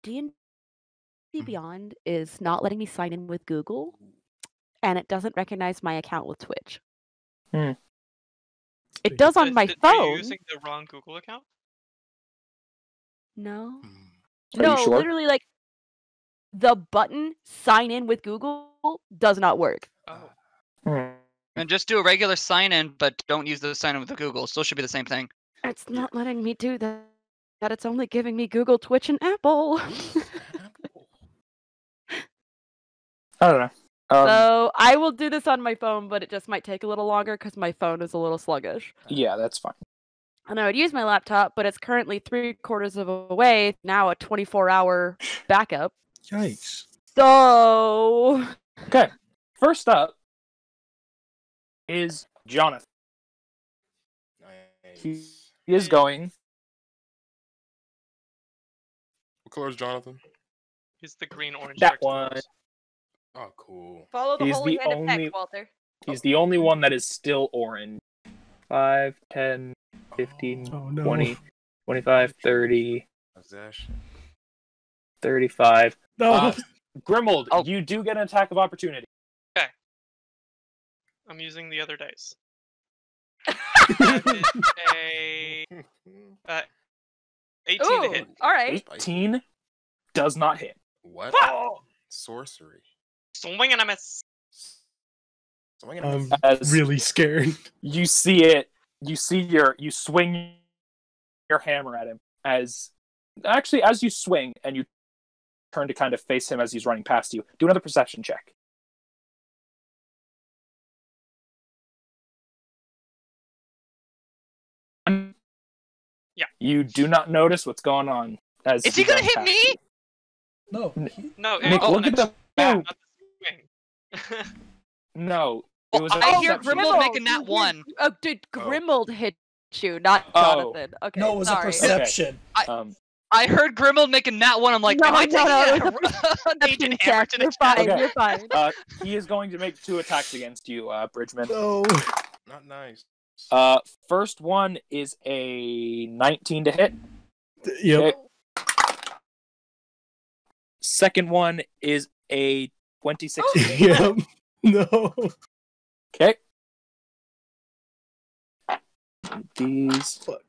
D&D Beyond is not letting me sign in with Google, and it doesn't recognize my account with Twitch. Hmm. It does on my Are you phone. using the wrong Google account? No. Hmm. Are you No, sure? literally, like, the button sign in with Google does not work. Oh. Hmm. And just do a regular sign in, but don't use the sign in with the Google. Still should be the same thing. It's not letting me do that. It's only giving me Google, Twitch, and Apple. I don't know. So I will do this on my phone, but it just might take a little longer because my phone is a little sluggish. Yeah, that's fine. And I would use my laptop, but it's currently 3/4 of a way, now a 24-hour backup. Yikes. So Okay. First up is Jonathan. Nice. He is going. What color is Jonathan? He's the green orange. That juxtaposed. one. Oh, cool. follow the He's holy the hand of only- Peck, Walter. He's the only one that is still orange. 5, 10, 15, Oh no. 20, 25, 30, Zash. 35. No. Grimold, Oh. you do get an attack of opportunity. I'm using the other dice. That is a 18 to Ooh, hit. all right. 18 does not hit. What? Sorcery. Swing and a miss. Swing and a miss. As Really scared. you see it, you swing your hammer at him as you swing and you turn to kind of face him as he's running past you. Do another perception check. Yeah. You do not notice what's going on as Is he gonna runs hit past me? you. No. No, Nick, oh, look at the yeah, map. not the swing. No, it was a I hear perception. Grimald make a nat 1. Oh, dude, Grimald hit you, not Oh. Jonathan. Okay, No, it was sorry. a perception. I heard Grimald make a nat 1. I'm like, No, am I no, taking no, an it was a Agent Perception Hammer check. to You're the fine. Okay. You're fine. He is going to make 2 attacks against you, Bridgman. No. Not nice. First one is a 19 to hit. Yep. Second one is a 26 to hit. Yep. No. Okay. These. Fuck.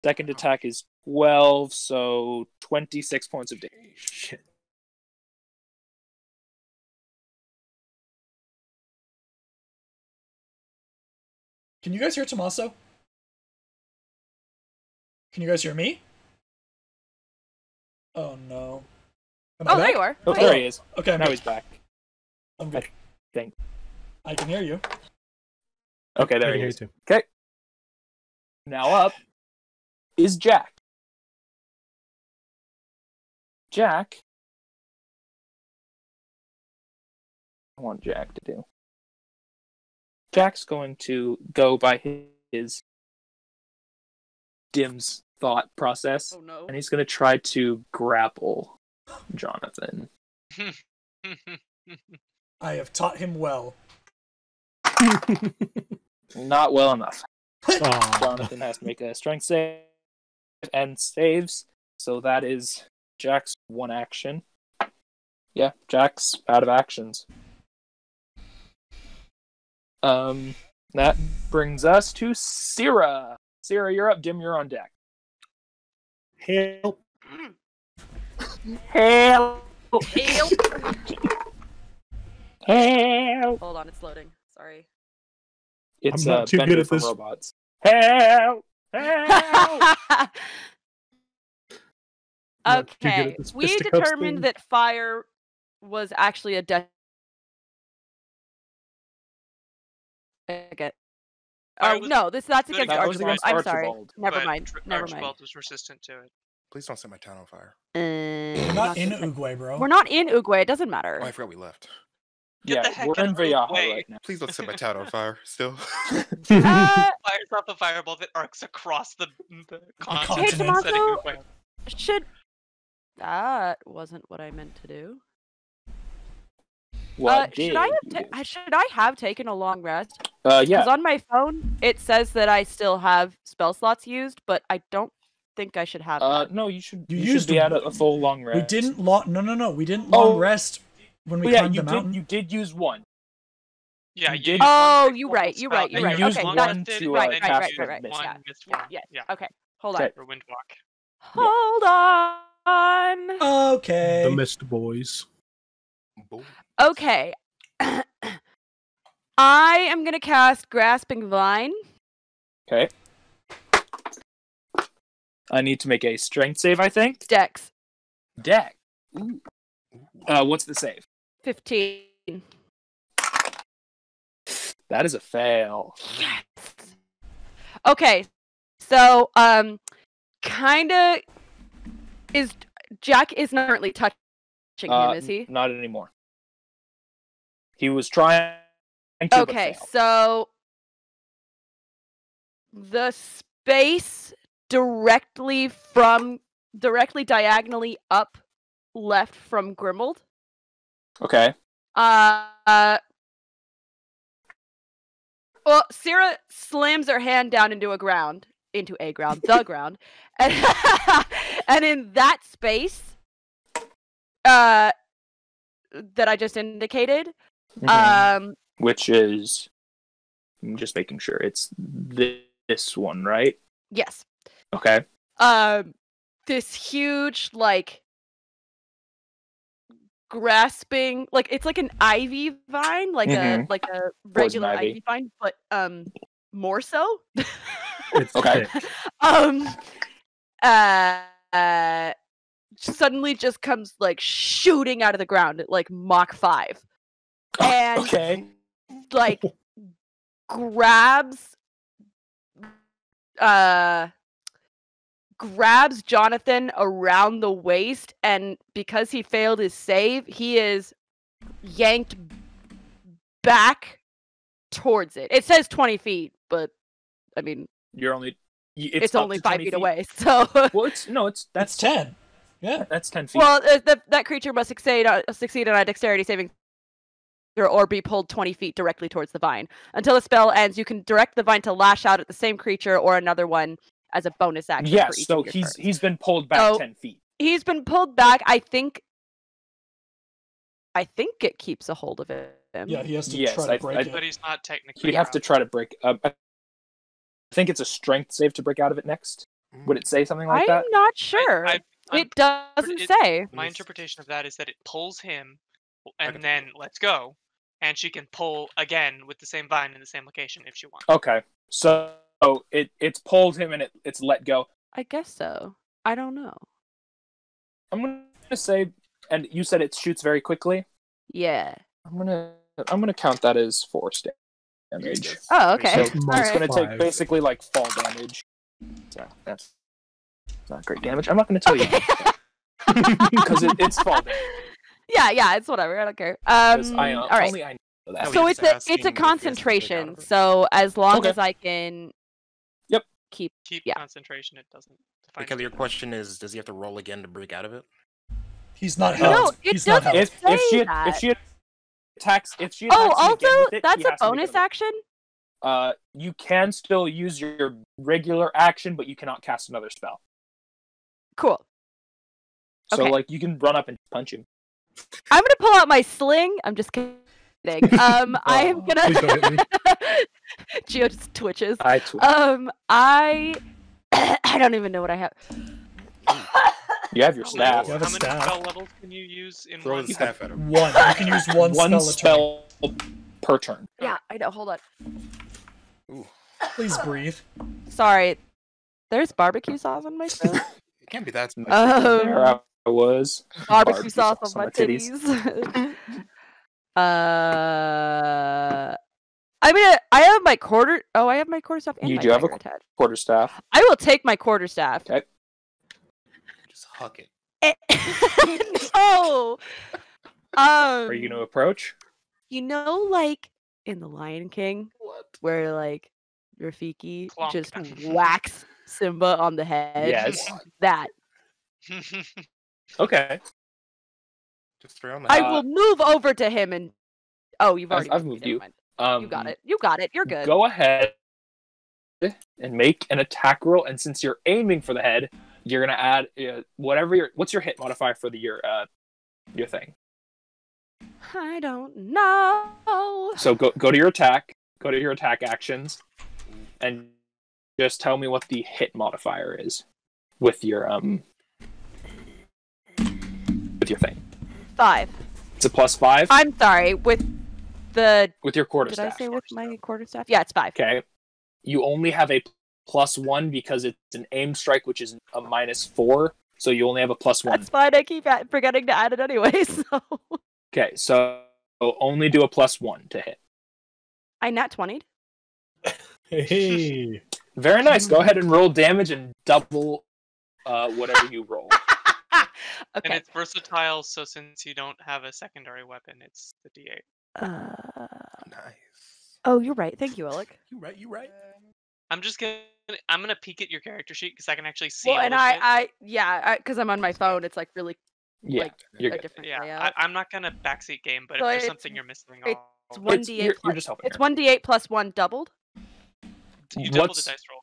Second attack is 12, so 26 points of damage. Shit. Can you guys hear Tommaso? Can you guys hear me? Oh no. Am I Oh, there back? you are. Oh, Wait. there he is. Okay, I'm Now good. he's back. I'm good. think. I can hear you. Okay, I there can he hear is. you too. Okay. Now up is Jack. Jack. I want Jack to do. Jack's going to go by his Dim's thought process, Oh no. and he's going to try to grapple Jonathan. I have taught him well. Not well enough. Aw. Jonathan has to make a strength save and saves, so that is Jack's one action. Yeah, Jack's out of actions. That brings us to Syrah. Syrah, you're up. Dim, you're on deck. Help. Help! Help. Help! Hold on, it's loading. Sorry. It's I'm not too Bender good at from this. Robots. Help! Help! Not too good Okay, at this we fisticuffs determined thing. that fire was actually a death. Okay. Fire Oh was no, that's good against That was Archibald. against I'm sorry. Archibald. Never but mind. Never mind. Archibald was resistant to it. Please don't set my town on fire. We're not in gonna- Uguay, bro. We're not in Uguay. It doesn't matter. Oh, I forgot we left. Get the Yeah, heck we're out in of Vallejo Uruguay. right now. Please don't set my town on fire still. Fires off a fireball that arcs across the continent Hey, and setting Tommaso. it away. Should that wasn't what I meant to do. What should did I you have should I have taken a long rest? do? Because Yeah. on my phone it says that I still have spell slots used, but I don't think I should have that. No, you should. You You used should be them. at a full long rest. We didn't long. No. We didn't Oh. long rest when we Well, yeah, climbed the you mountain? did use one. Yeah, You you did- used one Oh, successful you're right. spell, You're and You right. used Okay, one that, to right, and right, you right, used right, right. one Yeah, missed yeah, one. yes. Yeah, Okay, hold on. Okay. for Windwalk. Hold on. Okay. The Mist Boys. Boom. Okay. I am gonna cast Grasping Vine. Okay. I need to make a strength save, I think. Dex Deck. Ooh. What's the save? 15. That is a fail. Yes. Okay, so kinda is Jack is not currently touching him, is he? Not anymore. He was trying to, Okay, but failed. so the space directly diagonally up left from Grimald. Okay. Well, Sierra slams her hand down the ground, and, and in that space, that I just indicated, Mhm. Which is, I'm just making sure it's this one, right? yes, Okay. this huge grasping, it's like an ivy vine, like Mhm. a regular ivy. ivy vine, but more so. It's Okay. thick. Suddenly just comes shooting out of the ground at Mach 5, and Okay. grabs Jonathan around the waist, and because he failed his save, he is yanked back towards it. It says 20 feet, but I mean, You're only. it's up only to 5 20 feet away. So, Well, that's That's 10. Yeah. That's 10 feet. well, that creature must succeed on a dexterity saving throw or be pulled 20 feet directly towards the vine. Until the spell ends, you can direct the vine to lash out at the same creature or another one as a bonus action. Yes. for each So of your turns. he's been pulled back So- 10 feet. He's been pulled back. I think it keeps a hold of him. Yeah, he has to Yes, try I- to break I- it. But he's not technically. He'd have to try to break. I think it's a strength save to break out of it next. Would it say something like I'm that? not sure. I'm- It doesn't it- say. My interpretation of that is that it pulls him, and then lets go, and she can pull again with the same vine in the same location if she wants. Okay. So it's pulled him and it's let go. I guess so. I don't know. I'm gonna say, and you said it shoots very quickly. Yeah. I'm gonna count that as force damage. Oh, okay. So It's it's Alright. gonna take Five. basically fall damage. So that's not great damage. I'm not gonna tell you because it's fall damage. Yeah, it's whatever. I don't care. 'Cause all right. only I know that. No, So he's it's just a asking if he has to break out concentration. of it. So as long Okay. as I can Yep. keep Keep Yeah. concentration. It doesn't define. Kelly, your question is, does he have to roll again to break out of it? He's not No, held. it He's not doesn't held. If she say that. attacks, if she Oh, attacks him again also with it, that's he a has to make bonus another- action? You can still use your regular action, but you cannot cast another spell. Cool. So Okay. you can run up and punch him. I'm gonna pull out my sling. I'm just kidding. I am Please don't hit gonna Geo just twitches. I twitch. I I don't even know what I have. You have your How staff. You have a How many staff. spell levels can you use in Throw one? the staff at him. One. You can use one, One spell. spell per turn. Yeah, I know. Hold on. Ooh, Please breathe. Sorry. There's barbecue sauce on my throat. it can't be that spicy. There I was. Barbecue sauce on my titties. titties. I have my quarter. Oh, I have my quarterstaff and You my do have a dagger attached. Quarterstaff. I will take my quarterstaff. Okay. Just huck it. No. Are you gonna approach? in the Lion King, where Rafiki Clonk. just whacks Simba on the head. Yes. That Okay. Just throw him. I Uh, will move over to him and. Oh, you've already. I've me, moved never you. mind. You You got it. You got it. You're good. Go ahead and make an attack roll, and since you're aiming for the head, you're gonna add whatever what's your hit modifier for your thing? I don't know. So go to your attack. Go to your attack actions, and just tell me what the hit modifier is with your thing. 5. It's a +5 I'm sorry, with your did quarterstaff. I say with my quarterstaff? Yeah, it's 5. Okay. You only have a +1 because it's an aim strike, which is a -4. So you only have a +1. That's fine. I keep forgetting to add it anyway. So Okay, so only do a +1 to hit. I nat 20'd. Hey. Very nice. Go ahead and roll damage and double whatever you roll. And Okay. it's versatile, so since you don't have a secondary weapon, it's the D8. Nice. Oh, you're right. Thank you, Alec. You right. I'm gonna peek at your character sheet because I can actually see. Well, all and the shit. because I'm on my phone, it's like really Yeah, like you're a good. different Yeah, layout. I'm not gonna backseat game, but So if there's it's- something you're missing, it's I'll... 1d8. You're just helping It's her. 1d8 plus 1 doubled. You double What's- the dice roll.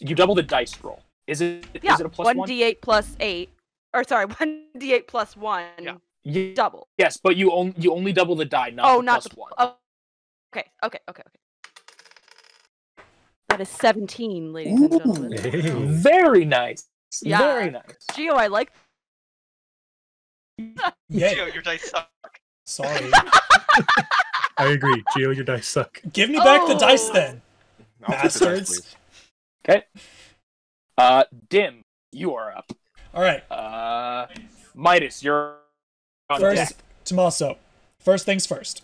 You double the dice roll. Is it Yeah, is it a +1? 1d8 plus 8. Or sorry, 1d8 plus 1 Yeah. double. Yes, but you only double the die, not the not +1. Oh, okay. That is 17, ladies and gentlemen. Hey. Very nice. Yeah. Very nice. Gio, I like. Yeah. Gio, your dice suck. Sorry. I agree. Gio, your dice suck. Give me back the dice Oh. then. I'll take the dice, Bastards. please. Okay. Dim, you are up. All right. Midas, you're on First, deck. Tommaso. First things first.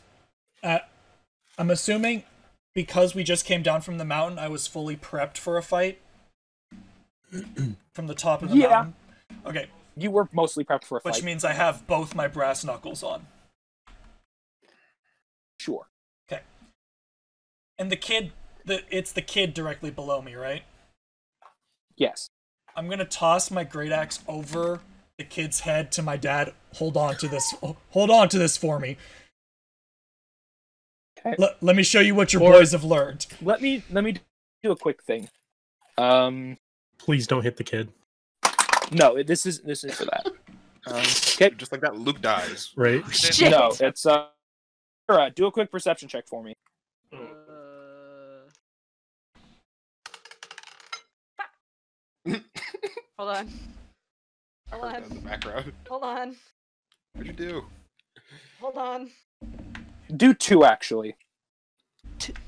I'm assuming because we just came down from the mountain, I was fully prepped for a fight. From the top of the Yeah. mountain. Okay, You were mostly prepped for a which fight. means I have both my brass knuckles on. Sure. Okay. And it's the kid directly below me, right? Yes. I'm gonna toss my great axe over the kid's head to my dad. Hold on to this for me. Okay. Let me show you what your Or- boys have learned. Let me do a quick thing. Please don't hit the kid. No, this is for that. Okay. Just like that, Luke dies. Right? Shit. No, it's Sarah, do a quick perception check for me. Hold on. I heard that in the background. Hold on. What'd you do? Hold on. Do 2 actually.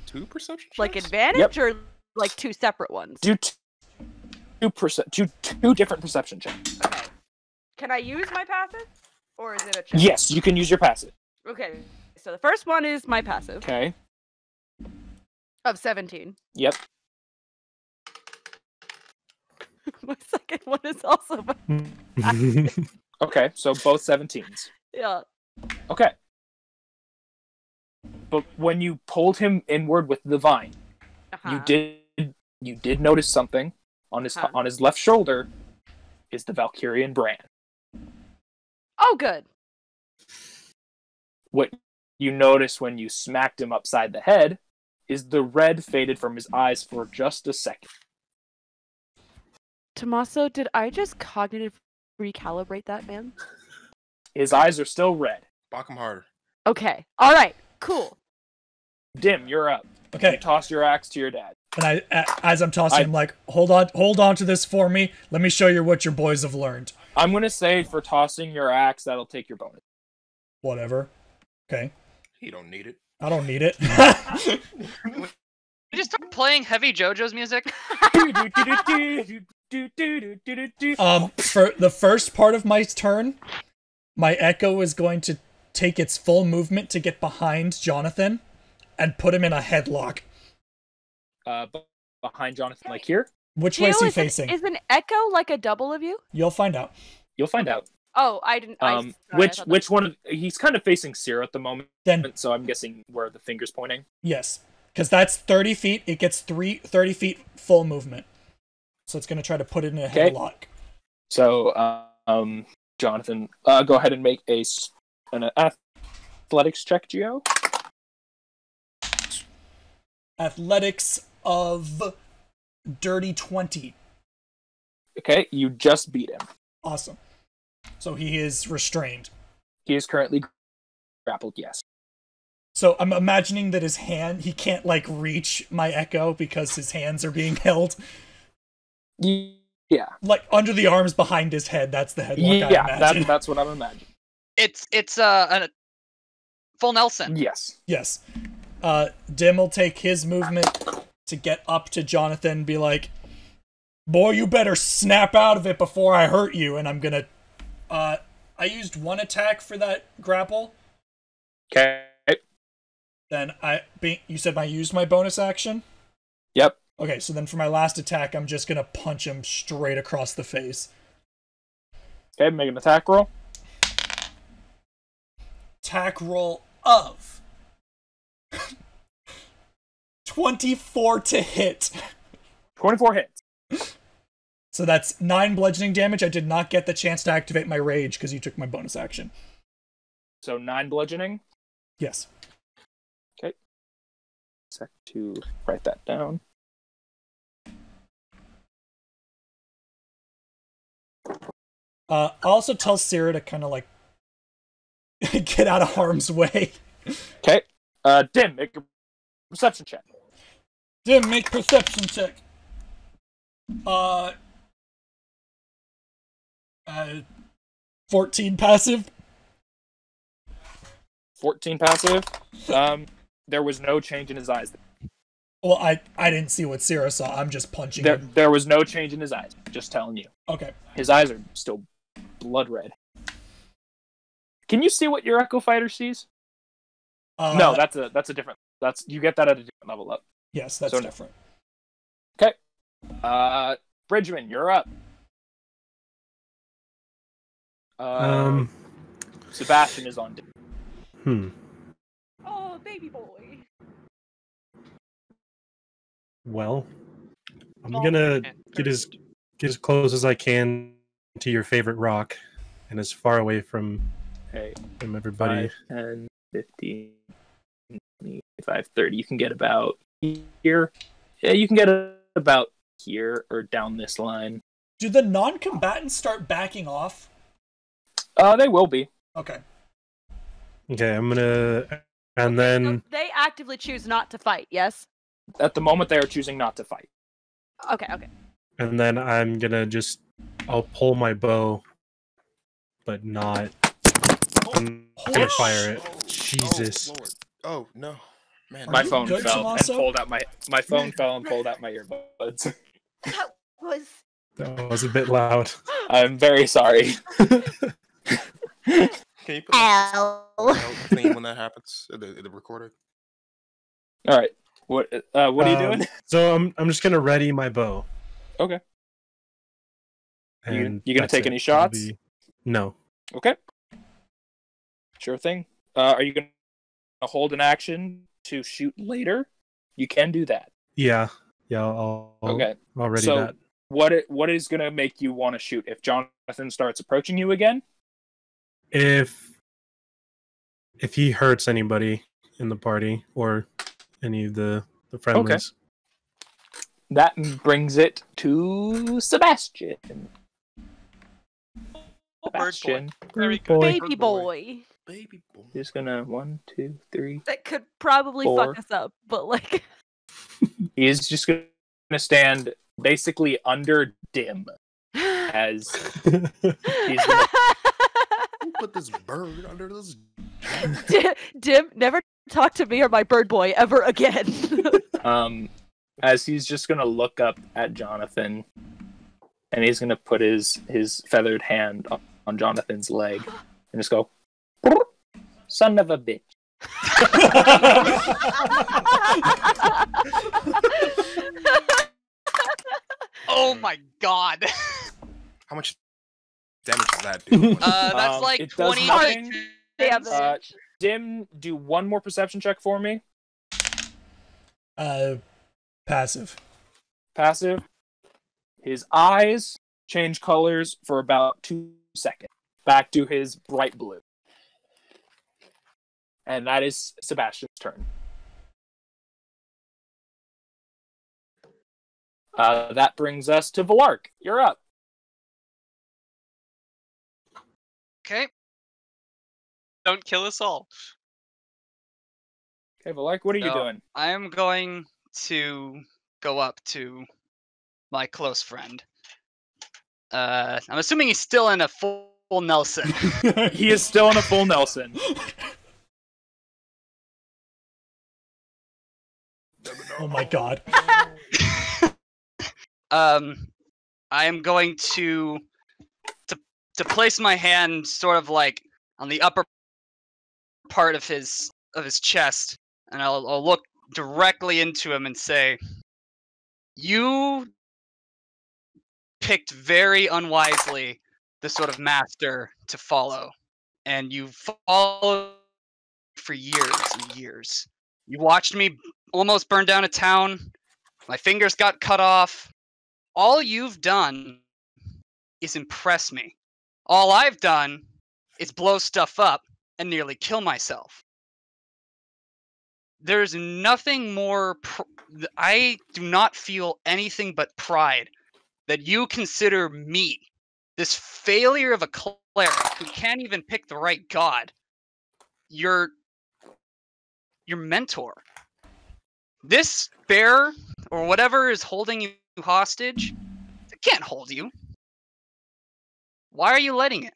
2 perception Like checks? advantage or like 2 separate ones? Do 2 different perception checks. Okay. Can I use my passive? Or is it a check? Yes, you can use your passive. Okay. So the first one is my passive Okay. of 17. Yep. My second one is also my... Okay, so both 17s. Yeah. Okay. But when you pulled him inward with the vine, Uh-huh. you did notice something on his left shoulder is the Valkyrian brand. Oh, good. What you notice when you smacked him upside the head is the red faded from his eyes for just a second. Tommaso, did I just cognitive recalibrate that man? His eyes are still red. Balk him harder. Okay. All right. Cool. Dim, you're up. You Okay, toss your axe to your dad. and as I'm tossing, I'm like, hold on to this for me. Let me show you what your boys have learned. I'm gonna say for tossing your axe, that'll take your bonus. Whatever. Okay, He don't need it. I don't need it. You just start playing heavy JoJo's music. For the first part of my turn, my echo is going to take its full movement to get behind Jonathan and put him in a headlock. Behind Jonathan, like here. Which way is Gio, he facing? Is an echo like a double of you? You'll find out. You'll find out. Oh, I didn't. sorry, I Which thought which one? He's kind of facing Ciro at the moment, Then, so I'm guessing where the finger's pointing. yes. Because that's 30 feet. It gets 30 feet full movement. So it's going to try to put it in a Okay. headlock. So, Jonathan, go ahead and make an athletics check, Gio. Athletics of dirty 20. Okay, you just beat him. Awesome. So he is restrained. He is currently grappled, yes. So I'm imagining that his hand, he can't like reach my Echo because his hands are being held. Yeah. Like under the arms behind his head, that's the headlock I Yeah, imagine. that's what I'm imagining. It's a full Nelson. Yes. Yes. Dim will take his movement to get up to Jonathan and be like, boy, you better snap out of it before I hurt you. And I'm gonna, I used one attack for that grapple. Okay. Then you said I used my bonus action? Yep. Okay, so then for my last attack, I'm just gonna punch him straight across the face. Okay, make an attack roll. Attack roll of 24 to hit. 24 hits. So that's 9 bludgeoning damage. I did not get the chance to activate my rage because you took my bonus action. So 9 bludgeoning. Yes. Okay. Sec to write that down. I'll also tell Sarah to kind of like get out of harm's way. Okay. Dim, make a perception check. Dim, make perception check. 14 passive. 14 passive. There was no change in his eyes. Well, I didn't see what Sarah saw. I'm just punching him. There was no change in his eyes. Just telling you. Okay. His eyes are still blood red. Can you see what your Echo Fighter sees? No, that's a different. You get that at a different level up. Yes, that's So, different. Okay. Bridgman, you're up. Sebastian is on. Oh, baby boy. Well, I'm Oh, gonna man. get as close as I can to your favorite rock, and as far away from Okay. everybody. 5, 10, 15, 25, 30. You can get about here. Yeah, you can get about here or down this line. Do the non-combatants start backing off? They will be. Okay. Okay, I'm gonna, and So then they actively choose not to fight, yes? At the moment, they are choosing not to fight. Okay, okay. I'm gonna I'll pull my bow, but not. I'm gonna fire it. Jesus. Oh, Lord. Oh, no. Man, Are My you phone good, fell and Tommaso? pulled out my phone fell and pulled out my earbuds. That was... That was a bit loud. I'm very sorry. Can you put Ow. a theme when that happens? The recorder? All right. What are you doing? So I'm just gonna ready my bow. Okay. And You gonna that's take it. any That'll shots? No. Okay. Sure thing. Are you gonna hold an action to shoot later? You can do that. Yeah. I'll Okay. I'll ready So- that. What is gonna make you want to shoot if Jonathan starts approaching you again? If he hurts anybody in the party or any of the friendlies. That brings it to Sebastian. Oh, bird boy. Sebastian. Very good. Boy. Baby boy. Baby boy. He's gonna 1, 2, 3. That could probably 4. fuck us up, but like... He is just gonna stand basically under Dim as he's gonna Who put this bird under this? Dim, never talk to me or my bird boy ever again. as he's just gonna look up at Jonathan, and he's gonna put his feathered hand on Jonathan's leg and just go, "Son of a bitch." Oh my god. How much damage does that do? That's like it does 20 nothing. Damage. Dim, do one more perception check for me. Passive. Passive. His eyes change colors for about 2 seconds, back to his bright blue. And that is Sebastian's turn. That brings us to Valark. You're up. Okay. Don't kill us all. Okay, Valark, what are you So, doing? I am going to go up to my close friend. I'm assuming he's still in a full Nelson. He is still in a full Nelson. Oh my god. I am going to place my hand sort of like on the upper part of his chest, and I'll look directly into him and say, "You picked very unwisely the sort of master to follow, and you followed for years and years. You watched me almost burn down a town. My fingers got cut off. All you've done is impress me. All I've done is blow stuff up and nearly kill myself. There's nothing more. I do not feel anything but pride that you consider me, this failure of a cleric who can't even pick the right god, your mentor. This bear or whatever is holding you hostage, it can't hold you. Why are you letting it?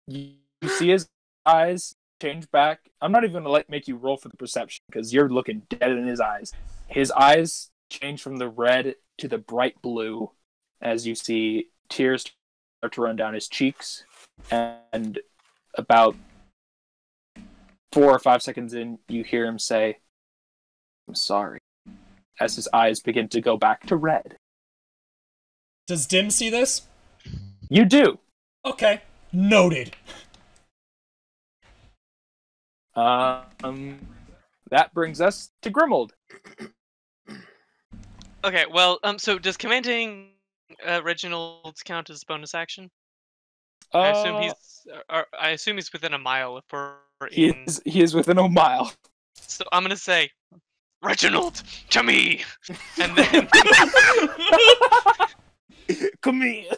You see his eyes change back. I'm not even gonna make you roll for the perception because you're looking dead in his eyes. His eyes change from the red to the bright blue as you see tears start to run down his cheeks, and about 4 or 5 seconds in, you hear him say, "I'm sorry," as his eyes begin to go back to red. Does Dim see this? You do. Okay. Noted. That brings us to Grimold. Okay, well, so does commanding Reginald count as bonus action? I assume he's within a mile if we're in. He is within a mile. So I'm gonna say, Reginald, to me, and then Come here.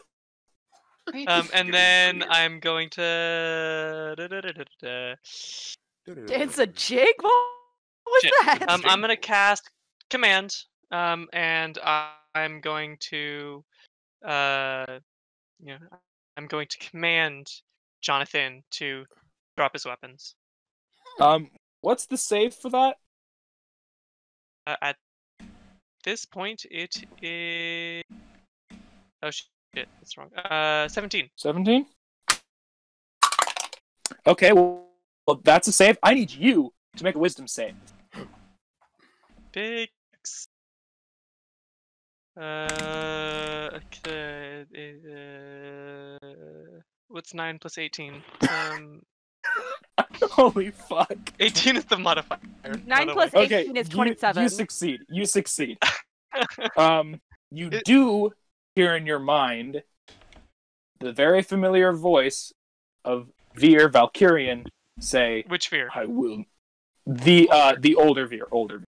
and then I'm going to Dance a jig? What was Shit. that? I'm gonna cast command, and I'm going to, I'm going to command Jonathan to drop his weapons. What's the save for that? At this point, it is. Oh shit, that's wrong. 17. 17? Okay, well, that's a save. I need you to make a wisdom save. Big. Okay, what's 9 plus 18? Holy fuck. 18 is the modifier. 9 plus Okay, 18 is 27. You succeed. You succeed. You do hear in your mind the very familiar voice of Veer Valkyrian say, Which Veer? "I will." The older Veer. Okay.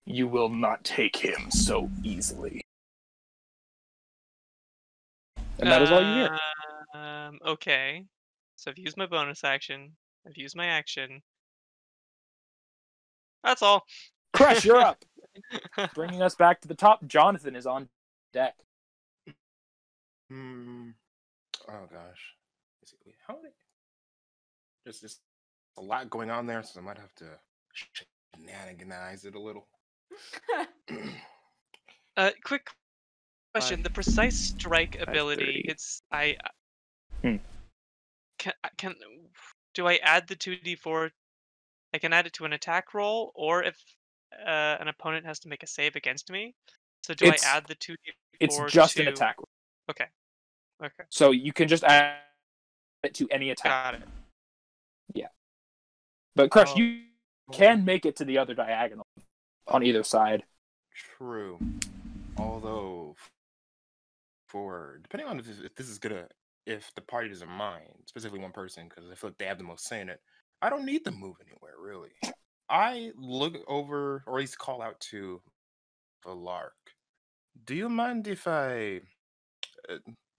You will not take him so easily. And that is all you hear. Okay. So I've used my bonus action. I've used my action. That's all. Crush, you're up. Bringing us back to the top, Jonathan is on deck. Oh gosh. How many? There's just a lot going on there, so I might have to shenaniganize it a little. Quick question: the precise strike 5:30. ability. It's Hmm. Can do I add the 2d4? I can add it to an attack roll, or if an opponent has to make a save against me. So do I add the 2d4? It's just an to- attack roll. Okay. Okay. So you can just add it to any attack. Got it. But Crush, Oh. you can make it to the other diagonal on either side. True. Although, for depending on if this is gonna, if the party doesn't mind, specifically one person, because I feel like they have the most say in it, I don't need to move anywhere really. I look over, or at least call out to Valark. Do you mind if I...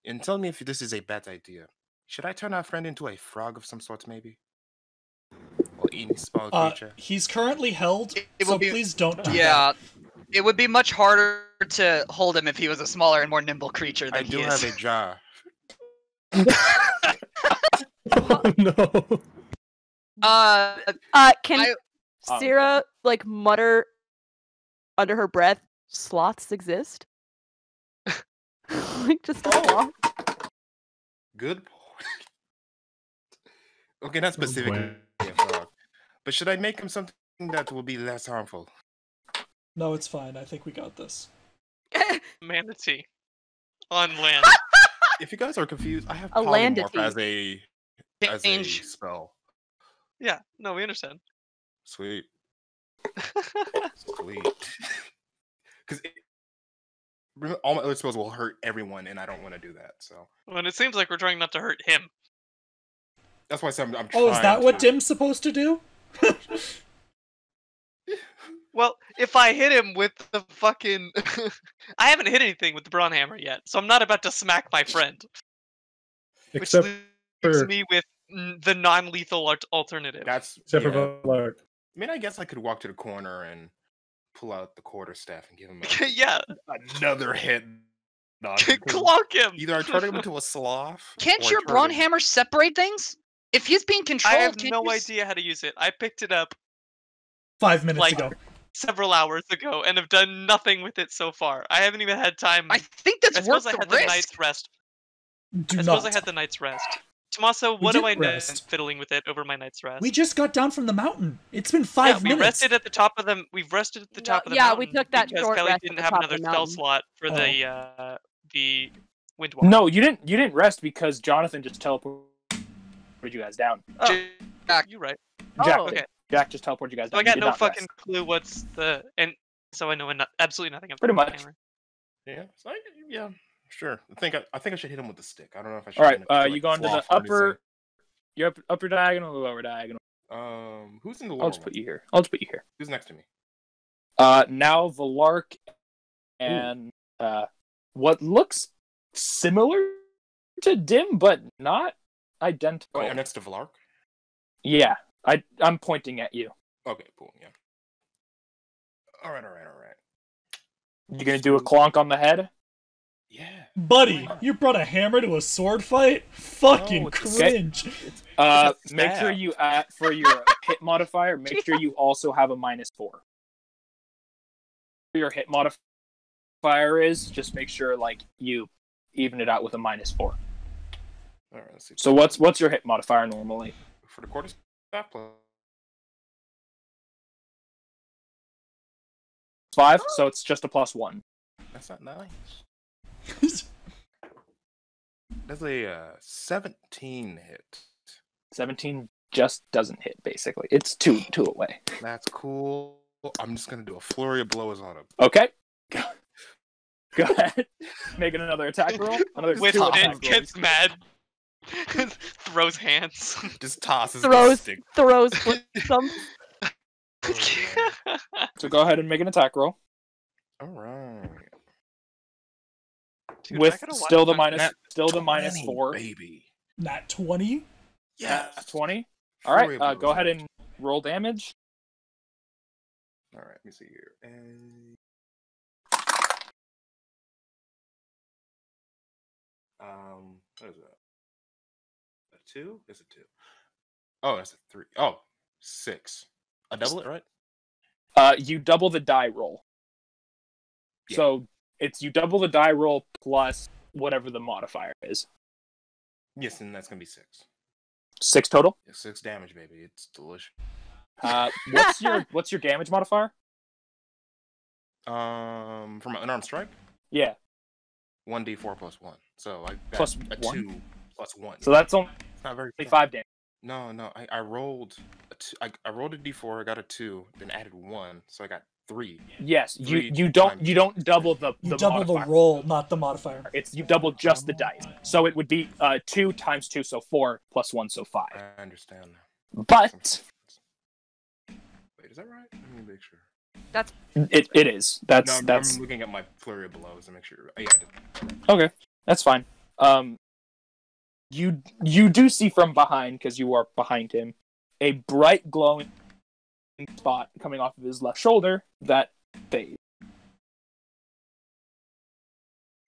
and tell me if this is a bad idea. Should I turn our friend into a frog of some sort, maybe? Or any small creature? He's currently held, It so will be- please don't do that. Yeah, it would be much harder to hold him if he was a smaller and more nimble creature than I do he have is. a jar. Oh, no. Can I- Syrah like mutter under her breath, sloths exist? Like just a sloth? Good point. Okay, not specifically boy. a frog. But should I make him something that will be less harmful? No, it's fine. I think we got this. Manatee. On land. If you guys are confused, I have A polymorph landity. as a Change. spell. Yeah, no, we understand. Sweet. Sweet. Because all my other spells will hurt everyone, and I don't want to do that. So When it seems like we're trying not to hurt him. that's why I said I'm Oh, is that trying what to- Dim's supposed to do? Well, if I hit him with the fucking... I haven't hit anything with the Brawn Hammer yet, so I'm not about to smack my friend. Which Except leaves for me with the non-lethal alternative. That's except yeah. for Valark. I mean, I guess I could walk to the corner and pull out the quarterstaff and give him Yeah, another hit. clock him! Either I turn him into a sloth. Can't or I your turn brawn him- hammer separate things? If he's being I controlled, have can't no you s- idea how to use it. I picked it up 5 minutes Like- ago. several hours ago and have done nothing with it so far. I haven't even had time. I think that's I worth suppose I the had the risk. night's rest. Do I suppose not. I had the night's rest. Tommaso, We what do did I know rest. fiddling with it over my night's rest? We just got down from the mountain. It's been yeah, 5 we minutes. rested at the top of the. We've rested at the No, top of the yeah, mountain. we took that because short Kelly rest at didn't the have top of another the spell mountain. slot for the wind walk. No, you didn't rest because Jonathan just teleported you guys down. Oh, Jack. you're right. Jack, Oh. did. Okay. Jack just teleported you guys So down. I You got did no not fucking rest. clue what's the and so I know absolutely nothing about Pretty the much. hammer. Yeah, so yeah, sure. I think I should hit him with the stick. I don't know if I should. All hit right, him you go into the sloth or anything. upper. You're upper diagonal or lower diagonal. Who's in the I'll lower just one? put you here. I'll just put you here. Who's next to me? Now Valark and what looks similar to Dim, but not identical. Oh, I'm next to Valark. Yeah, I'm pointing at you. Okay, cool. Yeah. All right. You gonna do a clonk on the head? Yeah. Buddy, you brought a hammer to a sword fight? Fucking No, it's a cringe. It's a Make sure stab. you add for your hit modifier. Make sure you also have a -4. Your hit modifier is just make sure like you even it out with a -4. All right. Let's see. So what's your hit modifier normally? for the quarterstaff plus? 5, so it's just a +1. That's not nice. That's a 17 hit. 17 just doesn't hit basically. It's two away. That's cool. I'm just gonna do a flurry of blows on him. Okay. Go ahead. Make it another attack roll. Another With 2 it attack rolls. gets mad. Throws hands. Just tosses the Throws stick. with some. So go ahead and make an attack roll All right. Dude, I with gotta watch still the my- minus still the 20, -4. baby. Nat 20? Yeah. 20. All right. Flurry of Go blows. ahead and roll damage. All right. Let me see here. And... what is that? A 2? It's a 2. Oh, that's a 3. Oh, 6. I double it, right? You double the die roll. Yeah. So it's you double the die roll plus whatever the modifier is. Yes, and that's gonna be 6. 6 total. Yeah, 6 damage, baby. It's delicious. What's your damage modifier? From an unarmed strike, Yeah. 1d4 plus 1. So I got Plus a 1? 2 plus 1. So that's only It's not very 5 damage. No. I rolled a 2, I rolled a d4. I got a 2, then added 1, so I got 3. Yes. Three You don't times- double the You double modifier. the roll, not the modifier. It's you double just the dice. So it would be 2 times 2, so 4 plus 1, so 5. I understand. But Wait, is that right? Let me make sure. It is. That's No, that's I'm looking at my flurry of blows to make sure. Oh, yeah, I did. okay. That's fine. You do see from behind, because you are behind him, a bright glowing spot coming off of his left shoulder that fades.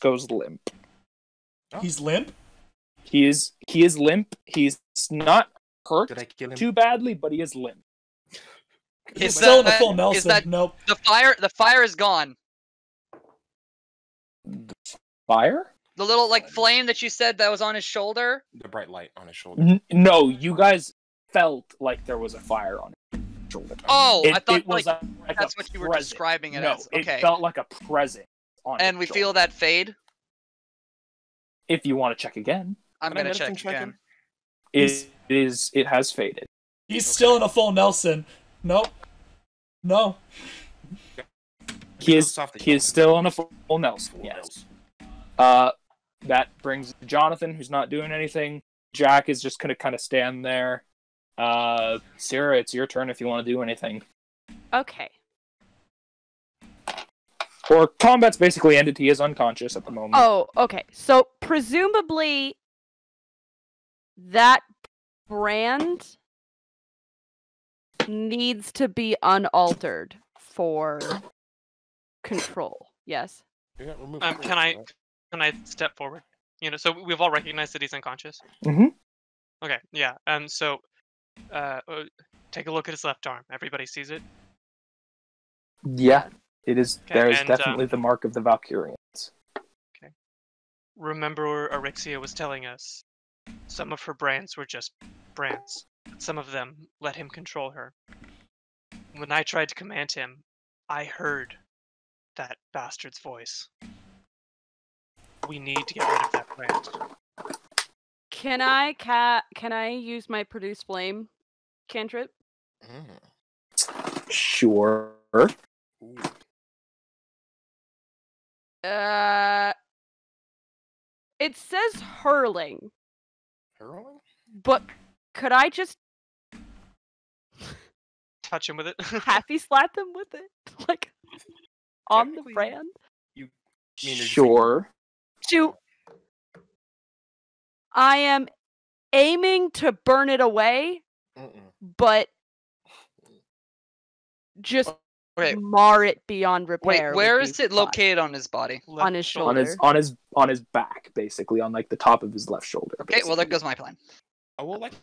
Goes limp. Oh. He's limp. He is limp. He's not hurt Did I kill him? too badly, but he is limp. He's Is still in a that- full is Nelson. that- Nope. The fire is gone. Fire? The little like flame that you said that was on his shoulder. The bright light on his shoulder. No, you guys felt like there was a fire on his shoulder. Oh, I thought it was like like that's a what you were presence. describing it No, as. Okay. it felt like a present on And his we shoulder. feel that fade. If you want to check again, I'm Can I gonna medicine check check again. him? it has faded. He's still in a full Nelson. Nope. No. He is Soft still on a full Nelson. Full Yes. Nelson. That brings Jonathan, who's not doing anything. Jack is just gonna kind of stand there. Sarah, it's your turn if you want to do anything. Okay. Or combat's basically ended. He is unconscious at the moment. Oh, okay. So presumably that brand needs to be unaltered for control. Yes. You got removed Can first, I right? can I step forward? So we've all recognized that he's unconscious. Mhm. Okay, yeah. So, take a look at his left arm. Everybody sees it. Yeah, it is. Okay, There is and, definitely the mark of the Valkyrians. Remember, Arixia was telling us some of her brands were just brands. Some of them let him control her. When I tried to command him, I heard that bastard's voice. We need to get rid of that brand. Can I use my produce flame cantrip? Mm. Sure. Ooh. It says hurling, Hurling? but could I just Touch him with it. happy slap him with it? Like on the Technically, brand? mean, is it- Sure. Shoot. I am aiming to burn it away, Mm-mm. but just Okay. mar it beyond repair. Wait, would where be is it fine. located on his body? On his On shoulder. his back, basically, on like the top of his left shoulder. Okay, well there basically. goes my plan. I will like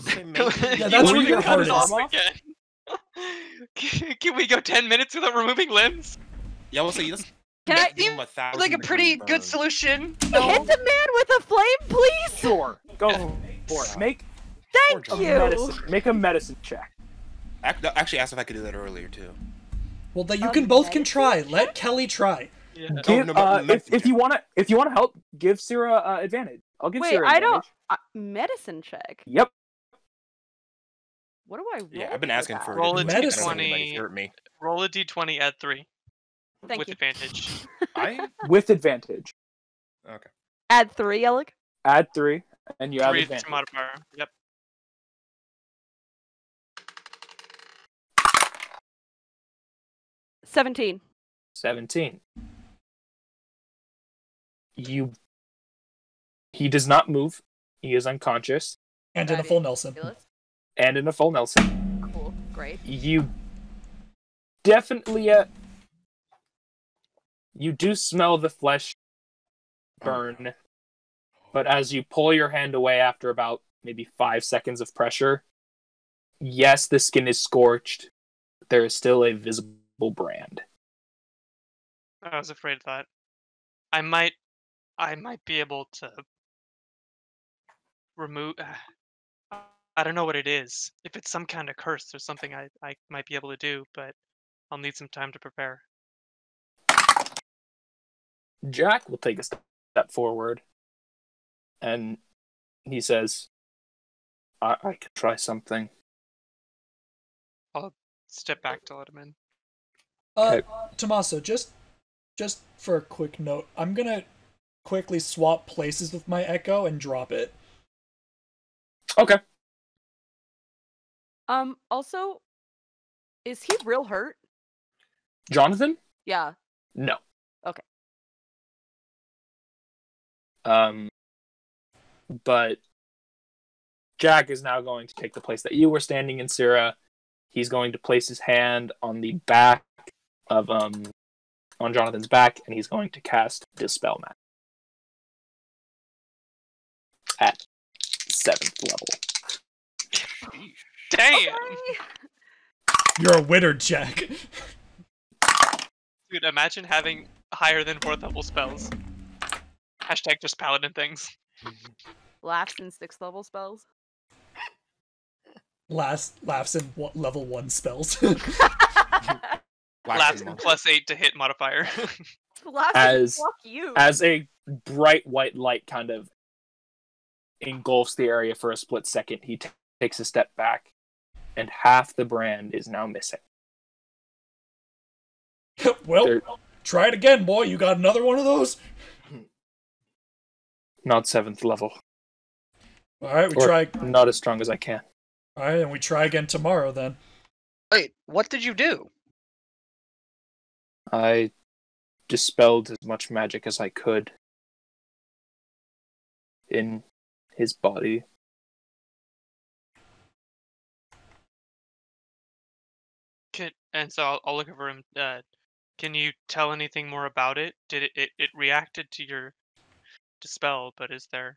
say maybe. Yeah, that's where your heart is. Can we go 10 minutes without removing limbs? Yeah, I will say let's Can I give him a Like a 1,000 pretty degree good burn. solution. hit the man with a flame, please? Sure. Go for it. Make Thank Poor a you. medicine check. Actually, asked if I could do that earlier too. Well, that you can both can try. Let Kelly try. Yeah. Give, no, but if you wanna help, give Sarah advantage. I'll give Wait, Sarah I advantage. don't. Medicine check. Yep. What do I roll? Yeah, I've been asking that? for Roll a it. Medicine. Anybody's hurt me. Roll a d20, add 3 Thank with you. advantage. I With advantage. okay. Add 3, Alec. Add 3, and you have 3 advantage. modifier. Yep. 17. 17. He does not move. He is unconscious And in a That full is Nelson. ridiculous. and in a full Nelson. Cool. Great. You definitely you do smell the flesh burn, but as you pull your hand away after about maybe 5 seconds of pressure, yes, the skin is scorched. There is still a visible brand. I was afraid of that. I might be able to remove. I don't know what it is. If it's some kind of curse or something, I might be able to do, but I'll need some time to prepare. Jack will take a step forward, and he says, I could try something. Step back to let him in. Okay. Tommaso, just for a quick note, I'm gonna quickly swap places with my Echo and drop it. Okay. Also, is he real hurt? Jonathan? Yeah. No. Okay. But Jack is now going to take the place that you were standing in, Syrah. He's going to place his hand on the back of on Jonathan's back, and he's going to cast Dispel Magic at 7th level. Damn! You're a winner, Jack. Dude, imagine having higher than 4th level spells. Hashtag just paladin things. Laughs in 6th level spells. Laughs in level 1 spells. Laughs in +8 to hit modifier. Laughs fuck you. As a bright white light kind of engulfs the area for a split second, he takes a step back, and half the brand is now missing. Well, try it again, boy. You got another one of those? Not 7th level. Alright, we Or try. Not as strong as I can. Alright, and we try again tomorrow then. Wait, what did you do? I dispelled as much magic as I could in his body. And so I'll look over him. Can you tell anything more about it? Did it reacted to your dispel? But is there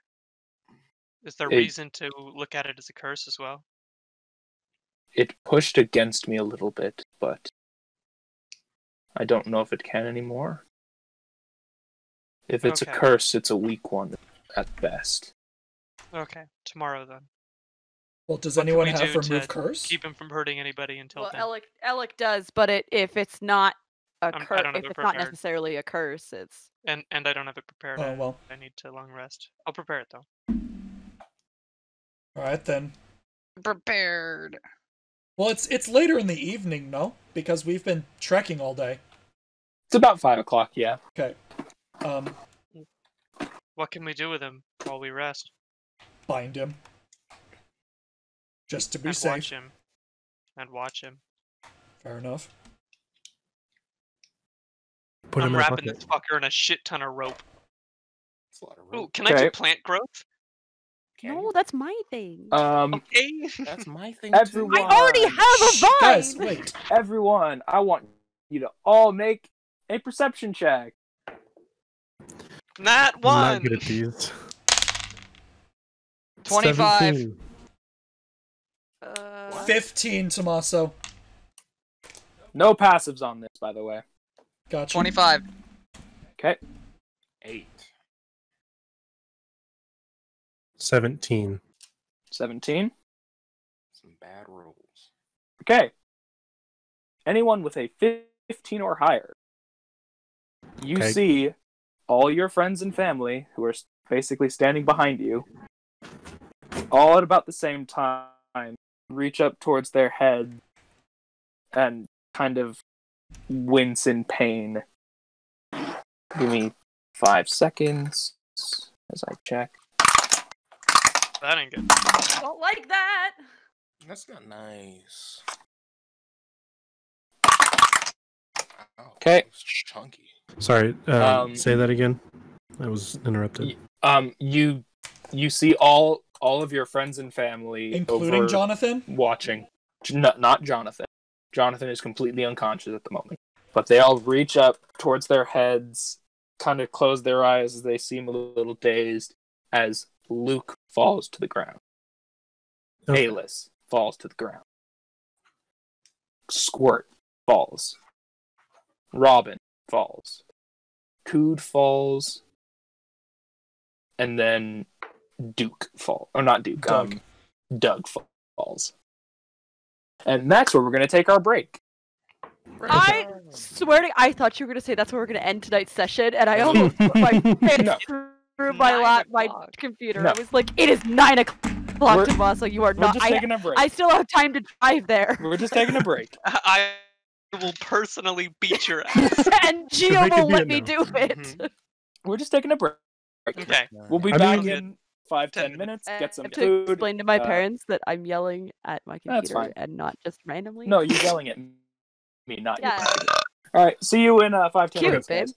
reason to look at it as a curse as well? It pushed against me a little bit, but I don't know if it can anymore. If it's a Okay. curse, it's a weak one at best. Okay, tomorrow then. Well, does What can anyone we have do remove to curse? Keep him from hurting anybody until Well, then. Alec does, but if it's not a I curse, don't have if it it's not prepared. necessarily a curse, it's And I don't have it prepared. Oh, well. I need to long rest. I'll prepare it though. Alright then. Prepared. Well, it's later in the evening, no? Because we've been trekking all day. It's about 5 o'clock, yeah. Okay. What can we do with him while we rest? Bind him. Just to be And safe. watch him. And watch him. Fair enough. Put him I'm in a wrapping bucket. this fucker in a shit ton of rope. It's a lot of Ooh, rope. can I Okay. do plant growth? Can no, you? that's my thing. Okay. That's my thing Everyone- too. I already have a vine. Guys, wait. Everyone, I want you to all make a perception check. Nat I'm one. not good at these. 25. 17. 15, Tommaso. No passives on this, by the way. Gotcha. 25. Okay. 8. 17. 17. Some bad rolls. Okay. Anyone with a 15 or higher, you Okay. see all your friends and family who are basically standing behind you, all at about the same time, reach up towards their head and kind of wince in pain. Give me 5 seconds as I check. That ain't good. Don't like that. That's not nice. Ow, Okay. that was chunky. Sorry, Um, say that again. I was interrupted. You see all of your friends and family, Including over Jonathan? watching. Not Jonathan. Jonathan is completely unconscious at the moment. But they all reach up towards their heads, kind of close their eyes as they seem a little dazed, as Luke falls to the ground. Okay. Alis falls to the ground. Squirt falls. Robin falls. Cood falls. And then Duke falls. Or not Duke. Doug. Doug falls. And that's where we're going to take our break. I swear to I thought you were gonna say that's where we're gonna end tonight's session, and I almost put my fist No. through my 9 my o'clock. computer. No. I was like, it is 9 o'clock, We're- Tommaso. You are We're not. just taking a break. I still have time to drive there. We're just taking a break. I will personally beat your ass. And Should Gio make a will let deal me now. do it. Mhm. We're just taking a break. Okay. We'll be I back mean- in 5-10 10 minutes. I Get some have to food. explain to my uh, parents that I'm yelling at my That's computer fine. and not just randomly. No, you're yelling at me, not Yeah. you. All right. See you in 5-10 Cute, minutes, babe. guys.